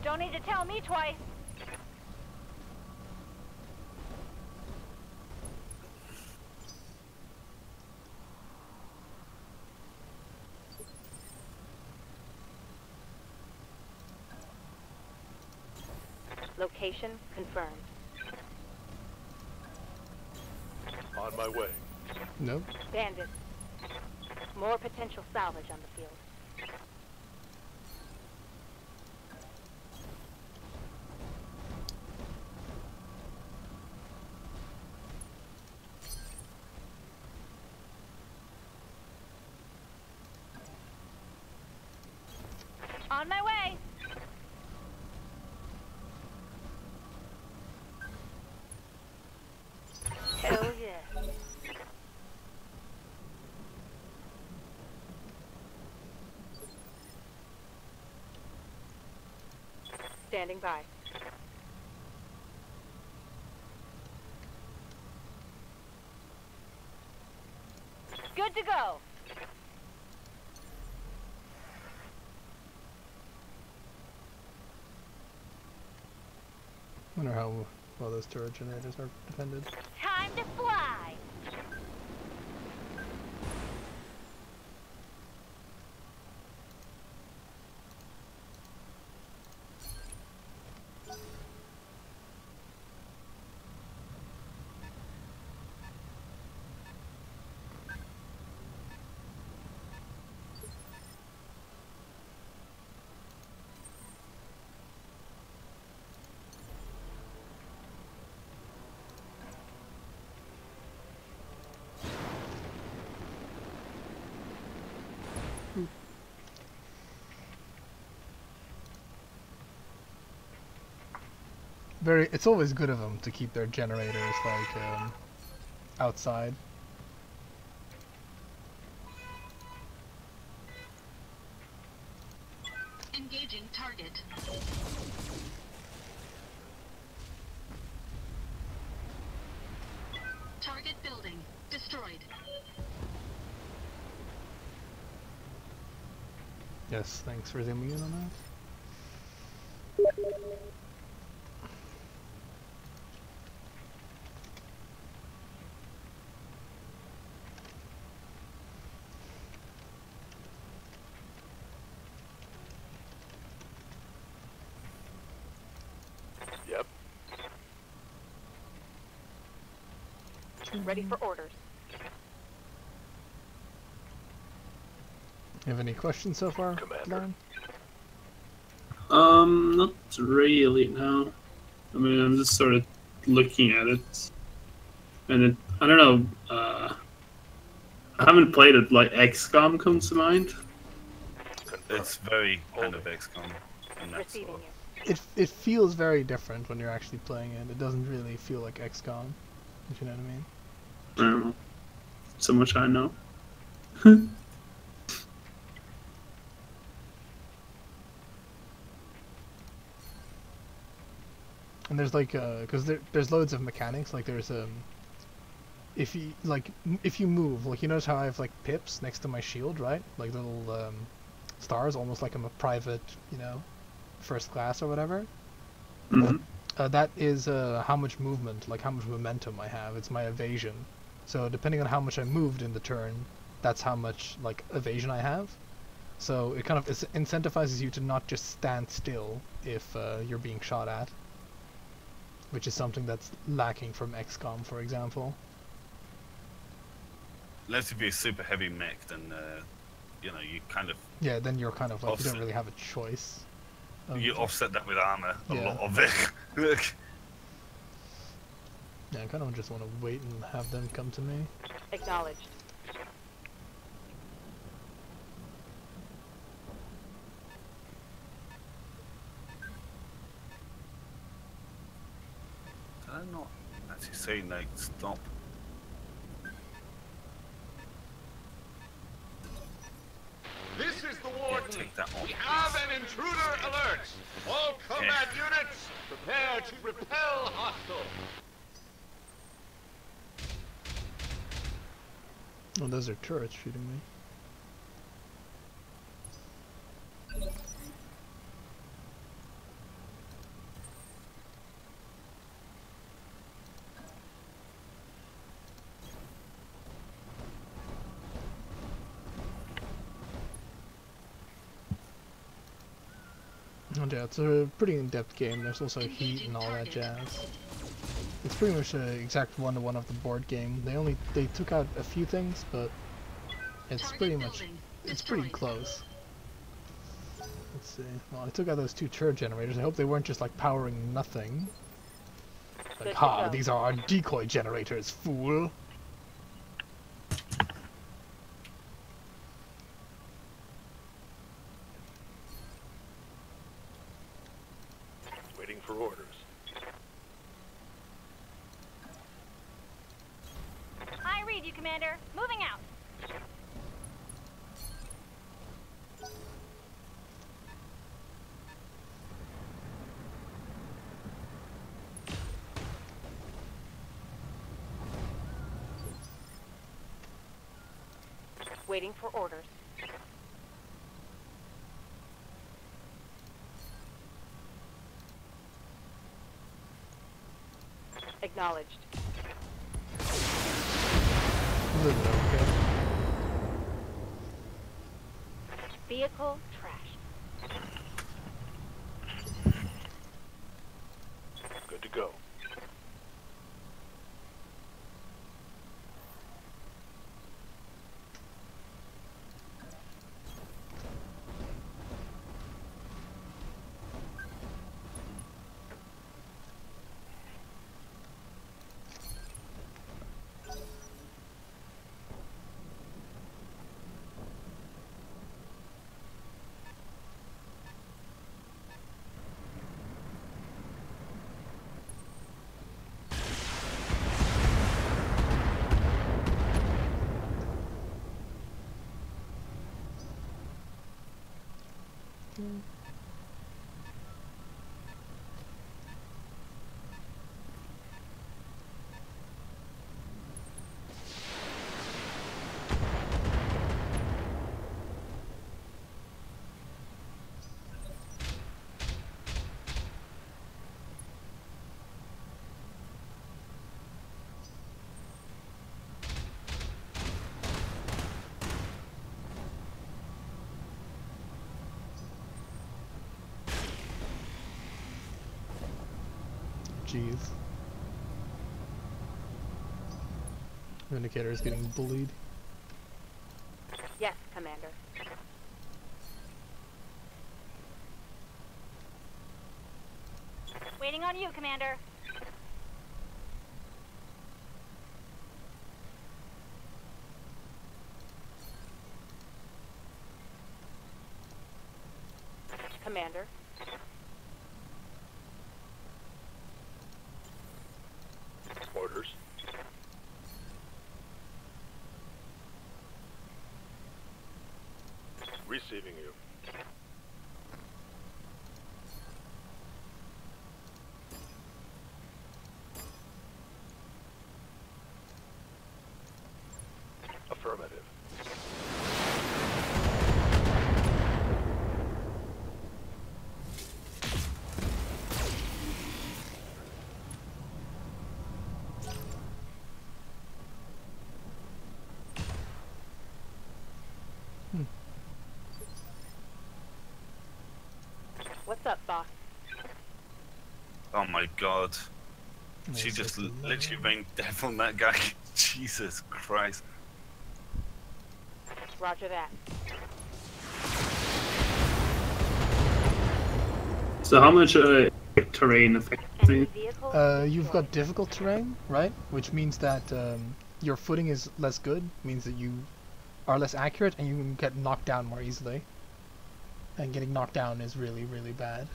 Speaker 8: Don't need to tell me twice. Location confirmed.
Speaker 3: On my way.
Speaker 1: Nope.
Speaker 8: Bandits. More potential salvage on the field. On my way. Hell yeah. Standing by. Good to go.
Speaker 1: Wonder how well those turret generators are defended.
Speaker 8: Time to fly.
Speaker 1: It's always good of them to keep their generators like outside.
Speaker 4: Engaging target. Target building destroyed.
Speaker 1: Yes, thanks for zooming in on that.
Speaker 3: Yep.
Speaker 8: Ready for orders.
Speaker 1: You have any questions so far,
Speaker 3: Commander.
Speaker 1: Lauren?
Speaker 5: Not really, no. I mean, I'm just sort of looking at it. And it, I don't know, I haven't played it, like XCOM comes to mind.
Speaker 3: Confirm.
Speaker 2: It's very kind
Speaker 3: Holding.
Speaker 2: of XCOM in that
Speaker 8: Receiving
Speaker 2: sort
Speaker 8: you.
Speaker 1: It feels very different when you're actually playing it. It doesn't really feel like XCOM, if you know what I mean.
Speaker 5: I don't know. So much I know.
Speaker 1: And there's like, cause there's loads of mechanics. Like there's if you move, like you notice how I have like pips next to my shield, right? Like little stars, almost like I'm a private, you know, first class or whatever.
Speaker 5: Mhm.
Speaker 1: That is how much movement, like how much momentum I have. It's my evasion. So depending on how much I moved in the turn, that's how much like evasion I have. So it kind of incentivizes you to not just stand still if you're being shot at, which is something that's lacking from XCOM, for example.
Speaker 2: Unless you be a super heavy mech, then you know you kind of
Speaker 1: Yeah, then you're kind of like you
Speaker 2: Offset.
Speaker 1: don't really have a choice.
Speaker 2: you offset that with armor a
Speaker 1: Yeah.
Speaker 2: lot of it.
Speaker 1: Yeah, I kind of just want to wait and have them come to me.
Speaker 8: Acknowledged.
Speaker 2: Did I not actually say like stop?
Speaker 9: This is the
Speaker 2: Yeah,
Speaker 9: warden.
Speaker 2: take that off.
Speaker 9: We have an intruder alert. All combat units, prepare to repel hostile.
Speaker 1: Oh, those are turrets shooting me. Oh yeah, it's a pretty in-depth game. There's also heat and all that jazz. It's pretty much an exact one-to-one of the board game. They took out a few things, but it's
Speaker 4: Target
Speaker 1: pretty much
Speaker 4: building
Speaker 1: it's pretty
Speaker 4: destroyed.
Speaker 1: close. Let's see. Well, I took out those 2 turret generators. I hope they weren't just like powering nothing.
Speaker 8: Good
Speaker 1: Like,
Speaker 8: to
Speaker 1: ha!
Speaker 8: go.
Speaker 1: These are our decoy generators, fool.
Speaker 3: Waiting for orders.
Speaker 8: I read you, Commander. Moving out. Waiting for orders. Acknowledged.
Speaker 1: A little bit okay.
Speaker 8: Vehicle trashed.
Speaker 3: Good to go.
Speaker 1: Jeez. Vindicator is getting bullied.
Speaker 8: Yes, Commander. Waiting on you, Commander. Commander.
Speaker 3: Orders. Receiving you. Affirmative.
Speaker 8: What's up, boss?
Speaker 2: Oh my god. She
Speaker 1: Nice.
Speaker 2: just literally rained death on that guy. Jesus Christ.
Speaker 8: Roger that.
Speaker 5: So how much terrain affects
Speaker 8: Enemy
Speaker 5: me?
Speaker 8: vehicle
Speaker 1: You've got difficult terrain, right? Which means that your footing is less good, means that you are less accurate and you can get knocked down more easily. And getting knocked down is really, really bad.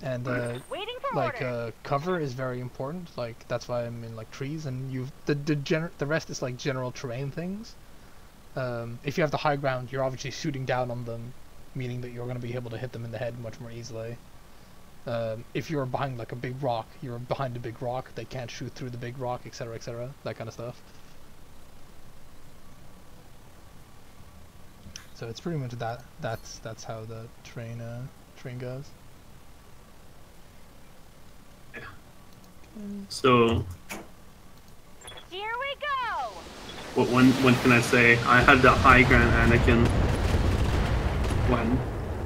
Speaker 1: And
Speaker 8: Waiting for
Speaker 1: like
Speaker 8: orders.
Speaker 1: cover is very important. Like that's why I'm in like trees, and the rest is like general terrain things. If you have the high ground, you're obviously shooting down on them, meaning that you're going to be able to hit them in the head much more easily. If you're behind like a big rock, you're behind a big rock. They can't shoot through the big rock, etc., etc. That kind of stuff. So it's pretty much that. That's how the train goes.
Speaker 5: So
Speaker 8: Here we go!
Speaker 5: when can I say I had the high ground, Anakin? When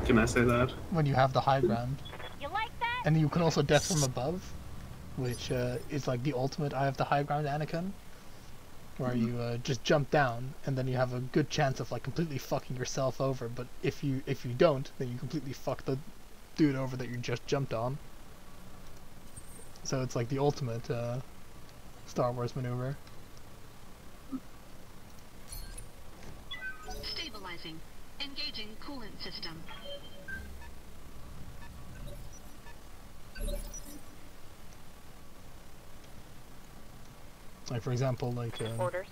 Speaker 5: can I say that?
Speaker 1: When you have the high ground,
Speaker 8: You like that?
Speaker 1: and you can also death from above, which is like the ultimate. I have the high ground, Anakin, where you just jump down, and then you have a good chance of like completely fucking yourself over. But if you don't, then you completely fuck the dude over that you just jumped on. So it's like the ultimate Star Wars maneuver.
Speaker 4: Stabilizing. Engaging coolant system.
Speaker 1: Like for example, like
Speaker 8: Orders.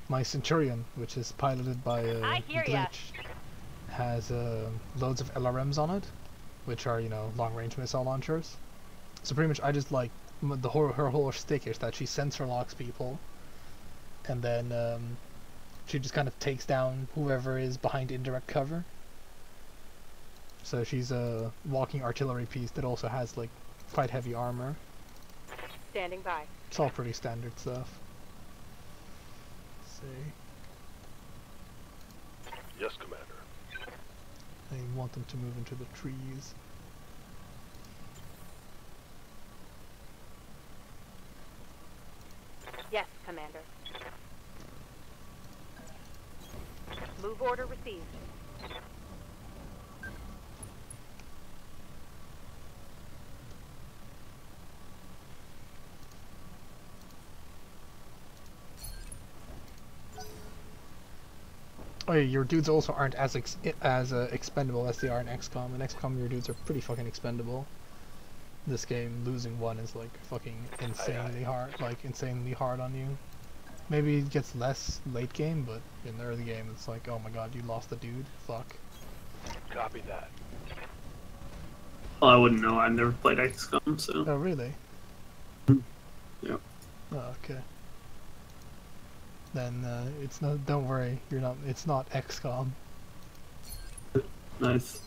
Speaker 1: my Centurion, which is piloted by
Speaker 8: I hear ya.
Speaker 1: Glitch, has loads of LRMs on it, which are, you know, long-range missile launchers. So pretty much I just like, her whole stick is that she sensor locks people, and then she just kind of takes down whoever is behind indirect cover. So she's a walking artillery piece that also has like quite heavy armor.
Speaker 8: Standing by.
Speaker 1: It's all pretty standard stuff. Let's see.
Speaker 3: Yes, Commander.
Speaker 1: I want them to move into the trees.
Speaker 8: Yes, Commander. Move order received.
Speaker 1: Oh yeah, your dudes also aren't as expendable as they are in XCOM. In XCOM, your dudes are pretty fucking expendable. This game, losing one is like fucking insanely hard, like insanely hard on you. Maybe it gets less late game, but in the early game, it's like, oh my god, you lost the dude. Fuck.
Speaker 3: Copy that.
Speaker 5: Well, I wouldn't know. I've never played XCOM, so.
Speaker 1: Oh, really?
Speaker 5: Yeah.
Speaker 1: Oh, okay. Then it's not. Don't worry, you're not. It's not XCOM.
Speaker 5: Nice.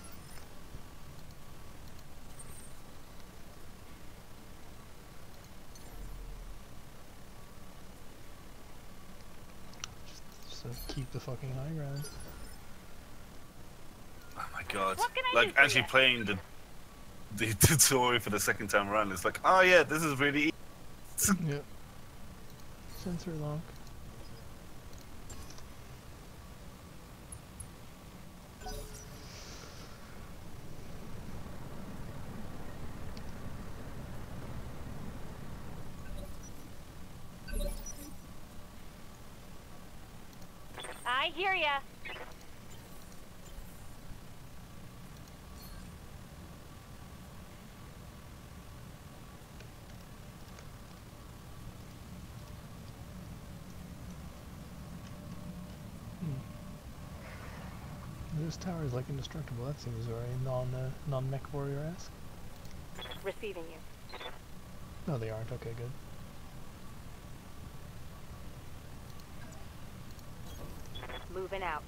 Speaker 1: So keep the fucking high ground.
Speaker 2: Oh my god!
Speaker 8: What can I
Speaker 2: Like
Speaker 8: do for
Speaker 2: actually
Speaker 8: ya?
Speaker 2: playing the tutorial for the second time around, it's like, oh yeah, this is really easy.
Speaker 1: Yep. Sensor lock.
Speaker 8: I hear ya.
Speaker 1: This tower is like indestructible. That seems very non-mech warrior-esque.
Speaker 8: Receiving you.
Speaker 1: No, they aren't. Okay, good.
Speaker 8: Moving out.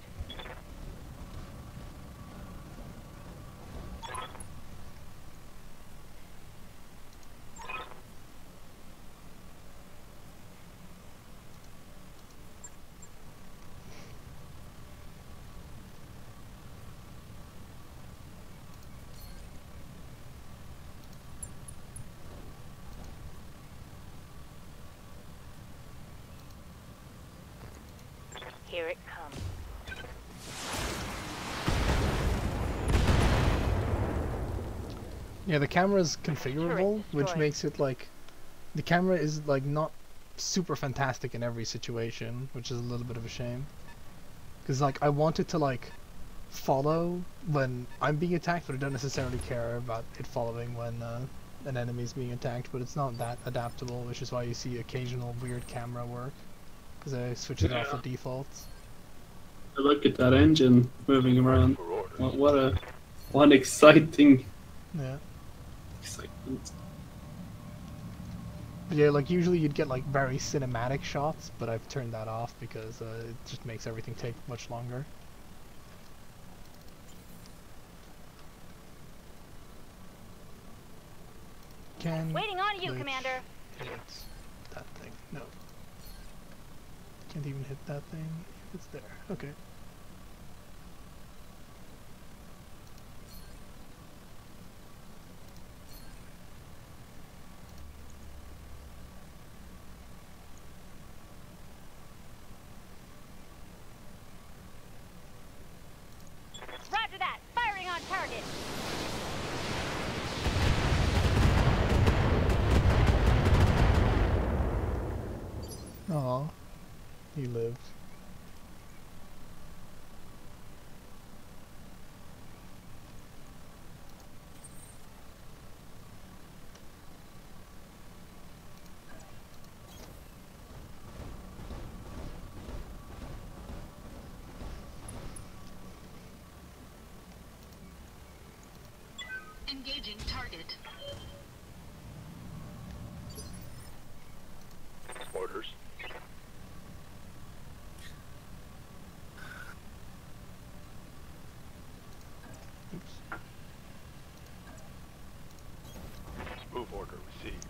Speaker 8: Here it comes.
Speaker 1: Yeah, the camera's configurable, which
Speaker 8: destroyed.
Speaker 1: makes it like the camera is like not super fantastic in every situation, which is a little bit of a shame. Because like I want it to like follow when I'm being attacked, but I don't necessarily care about it following when an enemy's being attacked. But it's not that adaptable, which is why you see occasional weird camera work. Because I switch it off the defaults.
Speaker 5: Look at that engine moving around.
Speaker 3: For orders.
Speaker 5: What an exciting
Speaker 1: Yeah.
Speaker 5: excitement.
Speaker 1: But yeah, like usually you'd get like very cinematic shots, but I've turned that off because it just makes everything take much longer. Can
Speaker 8: Waiting on you,
Speaker 1: glitch
Speaker 8: Commander.
Speaker 1: hit that thing? No. Can't even hit that thing if it's there. Okay.
Speaker 8: Roger that. Firing on target.
Speaker 1: Aw. He lived.
Speaker 4: Engaging target.
Speaker 3: Orders.
Speaker 1: Oops.
Speaker 3: Move order received.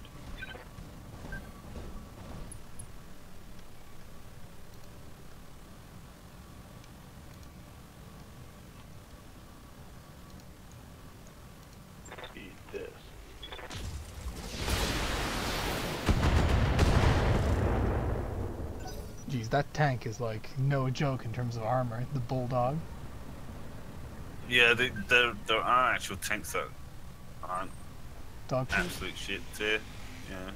Speaker 3: Eat this.
Speaker 1: Jeez, that tank is like no joke in terms of armor. The Bulldog.
Speaker 2: Yeah, there are actual tanks that aren't
Speaker 1: Dog food.
Speaker 2: absolute shit tier. Yeah.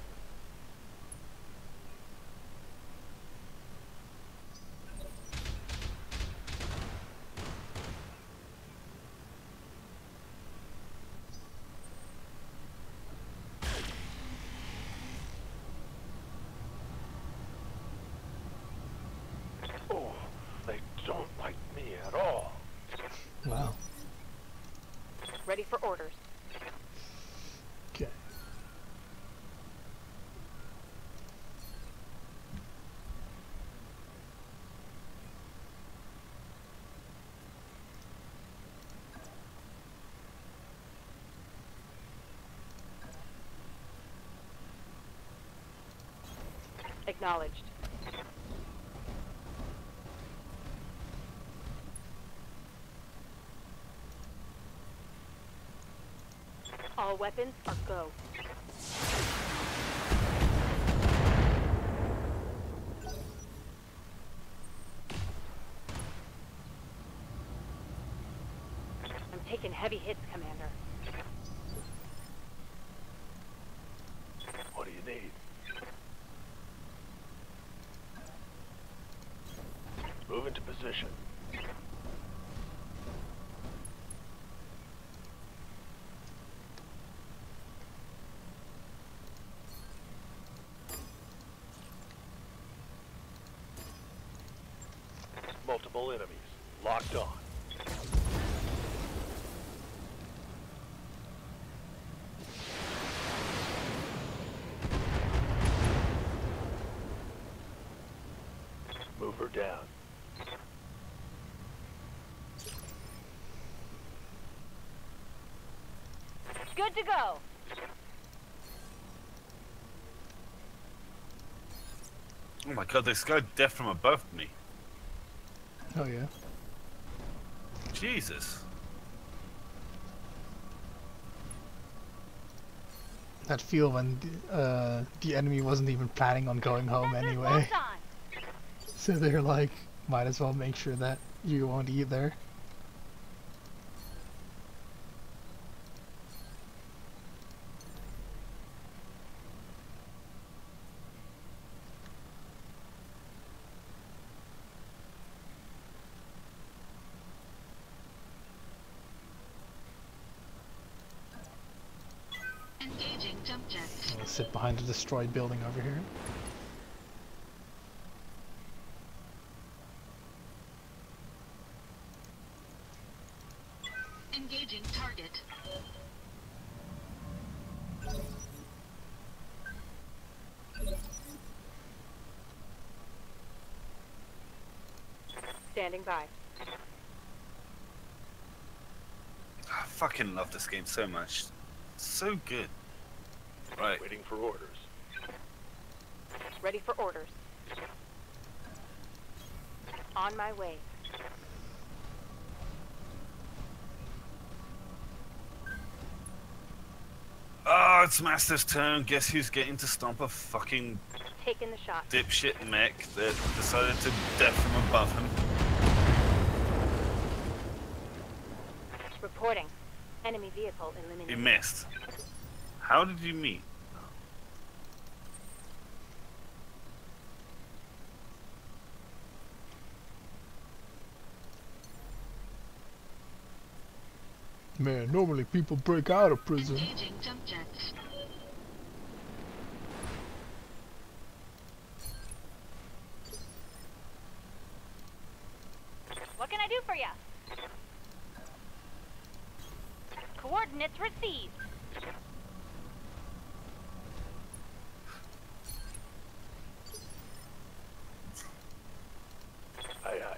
Speaker 3: Oh, they don't like me at all.
Speaker 1: Wow.
Speaker 8: Ready for orders.
Speaker 1: Okay.
Speaker 8: Acknowledged. All weapons are go. I'm taking heavy hits, Commander.
Speaker 3: What do you need? Move into position. Multiple enemies. Locked on. Move her down.
Speaker 8: Good to go.
Speaker 2: Oh my god, this guy death from above me.
Speaker 1: Oh yeah.
Speaker 2: Jesus.
Speaker 1: That feel when the enemy wasn't even planning on going home anyway.
Speaker 8: Locked on.
Speaker 1: So they're like, might as well make sure that you won't eat there.
Speaker 4: Engaging jump jet.
Speaker 1: I'll sit behind a destroyed building over here.
Speaker 4: Engaging target.
Speaker 8: Standing by.
Speaker 2: I fucking love this game so much. So good. Right.
Speaker 3: Waiting for orders.
Speaker 8: Ready for orders. On my way.
Speaker 2: Oh, it's Master's turn. Guess who's getting to stomp a fucking
Speaker 8: Taking the shot.
Speaker 2: dipshit mech that decided to death from above him?
Speaker 8: Reporting. Enemy vehicle
Speaker 2: He
Speaker 8: eliminated.
Speaker 2: missed. How did you meet?
Speaker 1: Man, normally people break out of prison.
Speaker 4: Engaging jump jets.
Speaker 8: What can I do for you? Coordinates received.
Speaker 3: Aye, aye.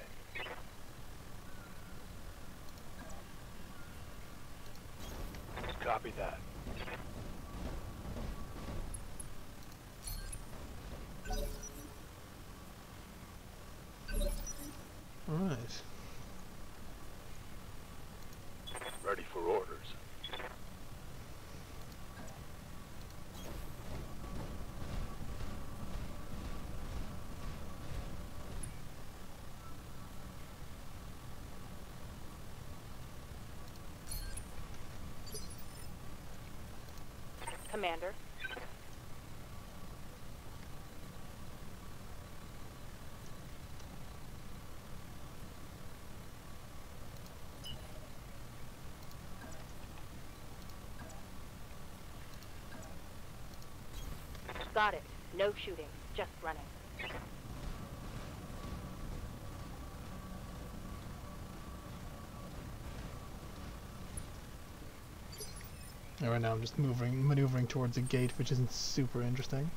Speaker 3: Copy that.
Speaker 1: Alright.
Speaker 3: Ready for orders.
Speaker 8: Commander. Got it. No shooting. Just running.
Speaker 1: And right now I'm just maneuvering towards a gate, which isn't super interesting.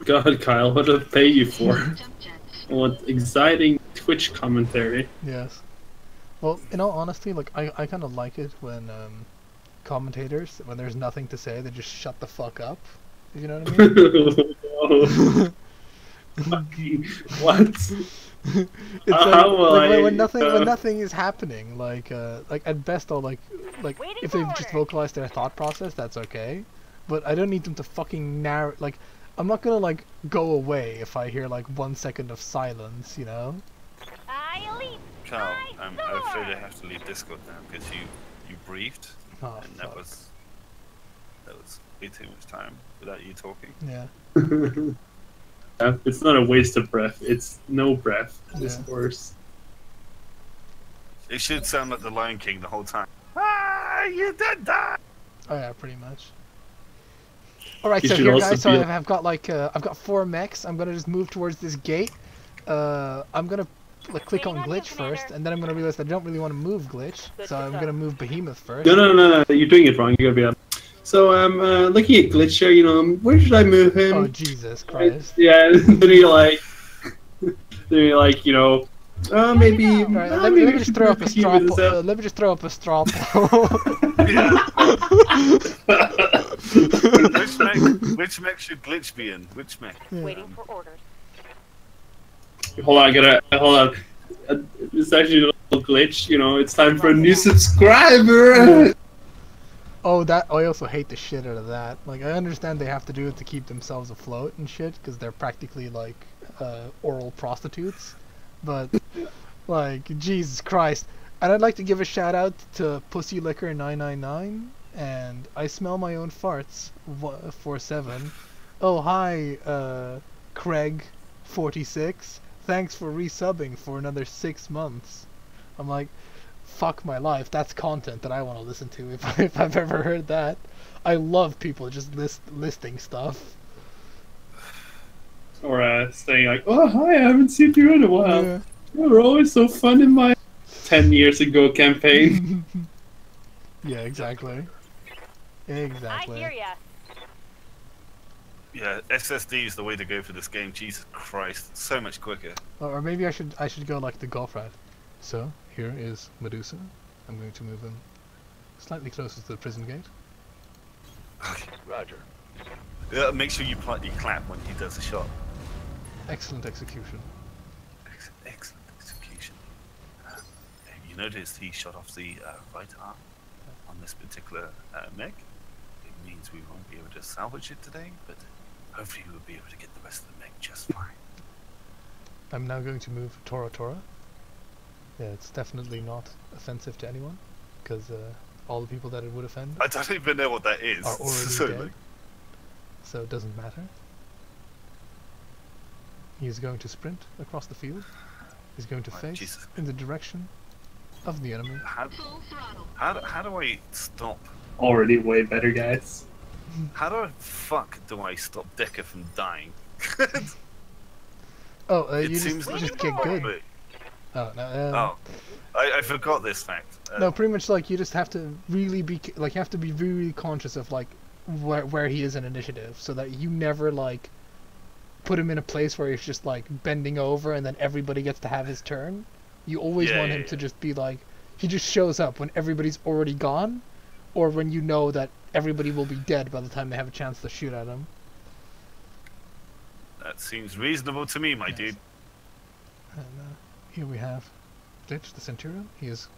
Speaker 5: God, Kyle, what did I pay you for?
Speaker 4: Jump jets.
Speaker 5: I want exciting Twitch commentary.
Speaker 1: Yes. Well, in all honesty, like I kind of like it when commentators, when there's nothing to say, they just shut the fuck up. You know what I mean?
Speaker 5: Oh, fucking what?
Speaker 1: It's
Speaker 5: How will I,
Speaker 1: when nothing is happening, like at best I'll like
Speaker 8: Waiting
Speaker 1: if
Speaker 8: for
Speaker 1: they just
Speaker 8: orders.
Speaker 1: vocalize their thought process, that's okay. But I don't need them to fucking narrate. Like, I'm not gonna like go away if I hear like 1 second of silence, you know?
Speaker 8: I leap.
Speaker 2: Carl, I'm afraid I have to leave Discord now because you breathed,
Speaker 1: Oh
Speaker 2: and
Speaker 1: fuck.
Speaker 2: that was way too much time without you talking.
Speaker 1: Yeah.
Speaker 5: It's not a waste of breath, it's no breath. It's
Speaker 1: Yeah.
Speaker 5: worse.
Speaker 2: It should sound like the Lion King the whole time. Ah, you did that!
Speaker 1: Oh yeah, pretty much. Alright,
Speaker 5: You
Speaker 1: so
Speaker 5: should
Speaker 1: here
Speaker 5: also
Speaker 1: guys, so
Speaker 5: be-
Speaker 1: I've got like I've got 4 mechs. I'm gonna just move towards this gate. I'm gonna like click on
Speaker 8: Waiting on you,
Speaker 1: glitch
Speaker 8: Commander.
Speaker 1: first, and then I'm gonna realize that I don't really want to move glitch,
Speaker 8: Good
Speaker 1: so
Speaker 8: to
Speaker 1: I'm
Speaker 8: go.
Speaker 1: gonna move behemoth first.
Speaker 5: No, you're doing it wrong. You gotta be on. So I'm looking at Glitch here. You know, where should I move him?
Speaker 1: Oh Jesus Christ!
Speaker 5: Yeah, then you're like, you know, maybe.
Speaker 1: Alright, let
Speaker 5: maybe
Speaker 1: me
Speaker 5: we
Speaker 1: just
Speaker 5: should
Speaker 1: throw
Speaker 5: move
Speaker 1: up a
Speaker 5: Behemoth
Speaker 1: straw.
Speaker 5: instead.
Speaker 1: Let me just throw up a straw poll.
Speaker 2: Which mech should Glitch be in? Which mech?
Speaker 8: Waiting for orders.
Speaker 5: Hold on, hold on. It's actually a little glitch. You know, it's time for a new subscriber.
Speaker 1: Oh, that I also hate the shit out of that. Like, I understand they have to do it to keep themselves afloat and shit, because they're practically like oral prostitutes. But like, Jesus Christ! And I'd like to give a shout out to Pussy Liquor 999 and I Smell My Own Farts 47. Oh hi, Craig 46. Thanks for resubbing for another 6 months. I'm like, fuck my life. That's content that I want to listen to if I've ever heard that. I love people just listing stuff.
Speaker 5: Or saying like, oh hi, I haven't seen you in a while.
Speaker 1: Yeah.
Speaker 5: You were always so fun in my 10 years ago campaign.
Speaker 1: Yeah, exactly. Exactly.
Speaker 8: I hear ya.
Speaker 2: Yeah, SSD is the way to go for this game. Jesus Christ, so much quicker.
Speaker 1: Or maybe I should go like the golf rat. So here is Medusa. I'm going to move him slightly closer to the prison gate.
Speaker 3: Roger.
Speaker 2: Yeah, make sure you politely clap when he does a shot.
Speaker 1: Excellent execution.
Speaker 2: Excellent execution. You noticed he shot off the right arm on this particular mech. It means we won't be able to salvage it today, but hopefully we'll be able to get the rest of the mech just fine.
Speaker 1: I'm now going to move Tora Tora. Yeah, it's definitely not offensive to anyone, because all the people that it would offend
Speaker 2: I don't even know what that is.
Speaker 1: are already
Speaker 2: So,
Speaker 1: dead.
Speaker 2: like,
Speaker 1: So it doesn't matter. He is going to sprint across the field. He's going to
Speaker 2: Oh,
Speaker 1: face
Speaker 2: Jesus.
Speaker 1: in the direction of the enemy.
Speaker 4: Full throttle.
Speaker 2: how do I stop?
Speaker 5: Already way better, guys.
Speaker 2: How do I stop Decker from dying?
Speaker 1: Oh,
Speaker 2: It
Speaker 1: you
Speaker 2: seems
Speaker 1: just
Speaker 2: like
Speaker 1: get good.
Speaker 2: but-
Speaker 1: Oh, no,
Speaker 2: Oh, I forgot this fact.
Speaker 1: no, pretty much like you just have to really be like you have to be really conscious of like where he is in initiative, so that you never like put him in a place where he's just like bending over and then everybody gets to have his turn. You always want him to just be like he just shows up when everybody's already gone, or when you know that everybody will be dead by the time they have a chance to shoot at him.
Speaker 2: That seems reasonable to me, my
Speaker 1: Yes.
Speaker 2: dude.
Speaker 1: And here we have Glitch, the Centurion. He is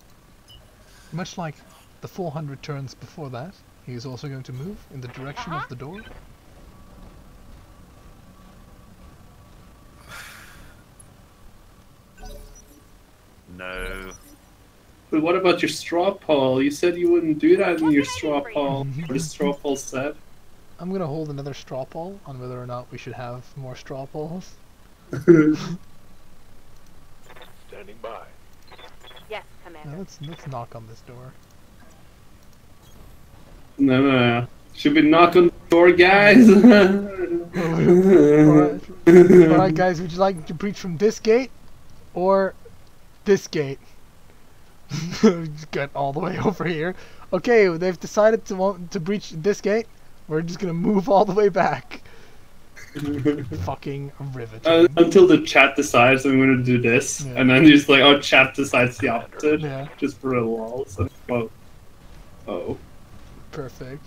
Speaker 1: much like the 400 turns before that. He is also going to move in the direction of the door.
Speaker 2: No.
Speaker 5: But what about your straw poll? You said you wouldn't do that in
Speaker 8: What
Speaker 5: your
Speaker 8: can I do
Speaker 5: straw
Speaker 8: for you?
Speaker 5: poll. What the straw poll said.
Speaker 1: I'm gonna hold another straw poll on whether or not we should have more straw polls.
Speaker 3: Standing by.
Speaker 8: Yes,
Speaker 1: Now
Speaker 8: Commander.
Speaker 1: let's knock on this door.
Speaker 5: No. Should we knock on the door, guys?
Speaker 1: Alright guys, would you like to breach from this gate or this gate? Get all the way over here. Okay, they've decided to breach this gate. We're just gonna move all the way back. Fucking riveting.
Speaker 5: Until the chat decides I'm going to do this,
Speaker 1: Yeah.
Speaker 5: and then just like, oh, chat decides the opposite,
Speaker 1: Yeah.
Speaker 5: just for a lol. So, oh.
Speaker 1: Perfect.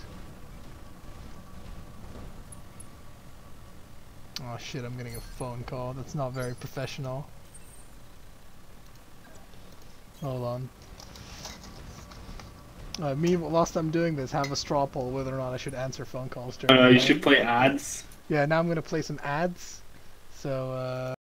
Speaker 1: Oh shit, I'm getting a phone call. That's not very professional. Hold on. Whilst I'm doing this, have a straw poll whether or not I should answer phone calls during the
Speaker 5: You
Speaker 1: game.
Speaker 5: should play ads.
Speaker 1: Yeah, now I'm gonna play some ads. So,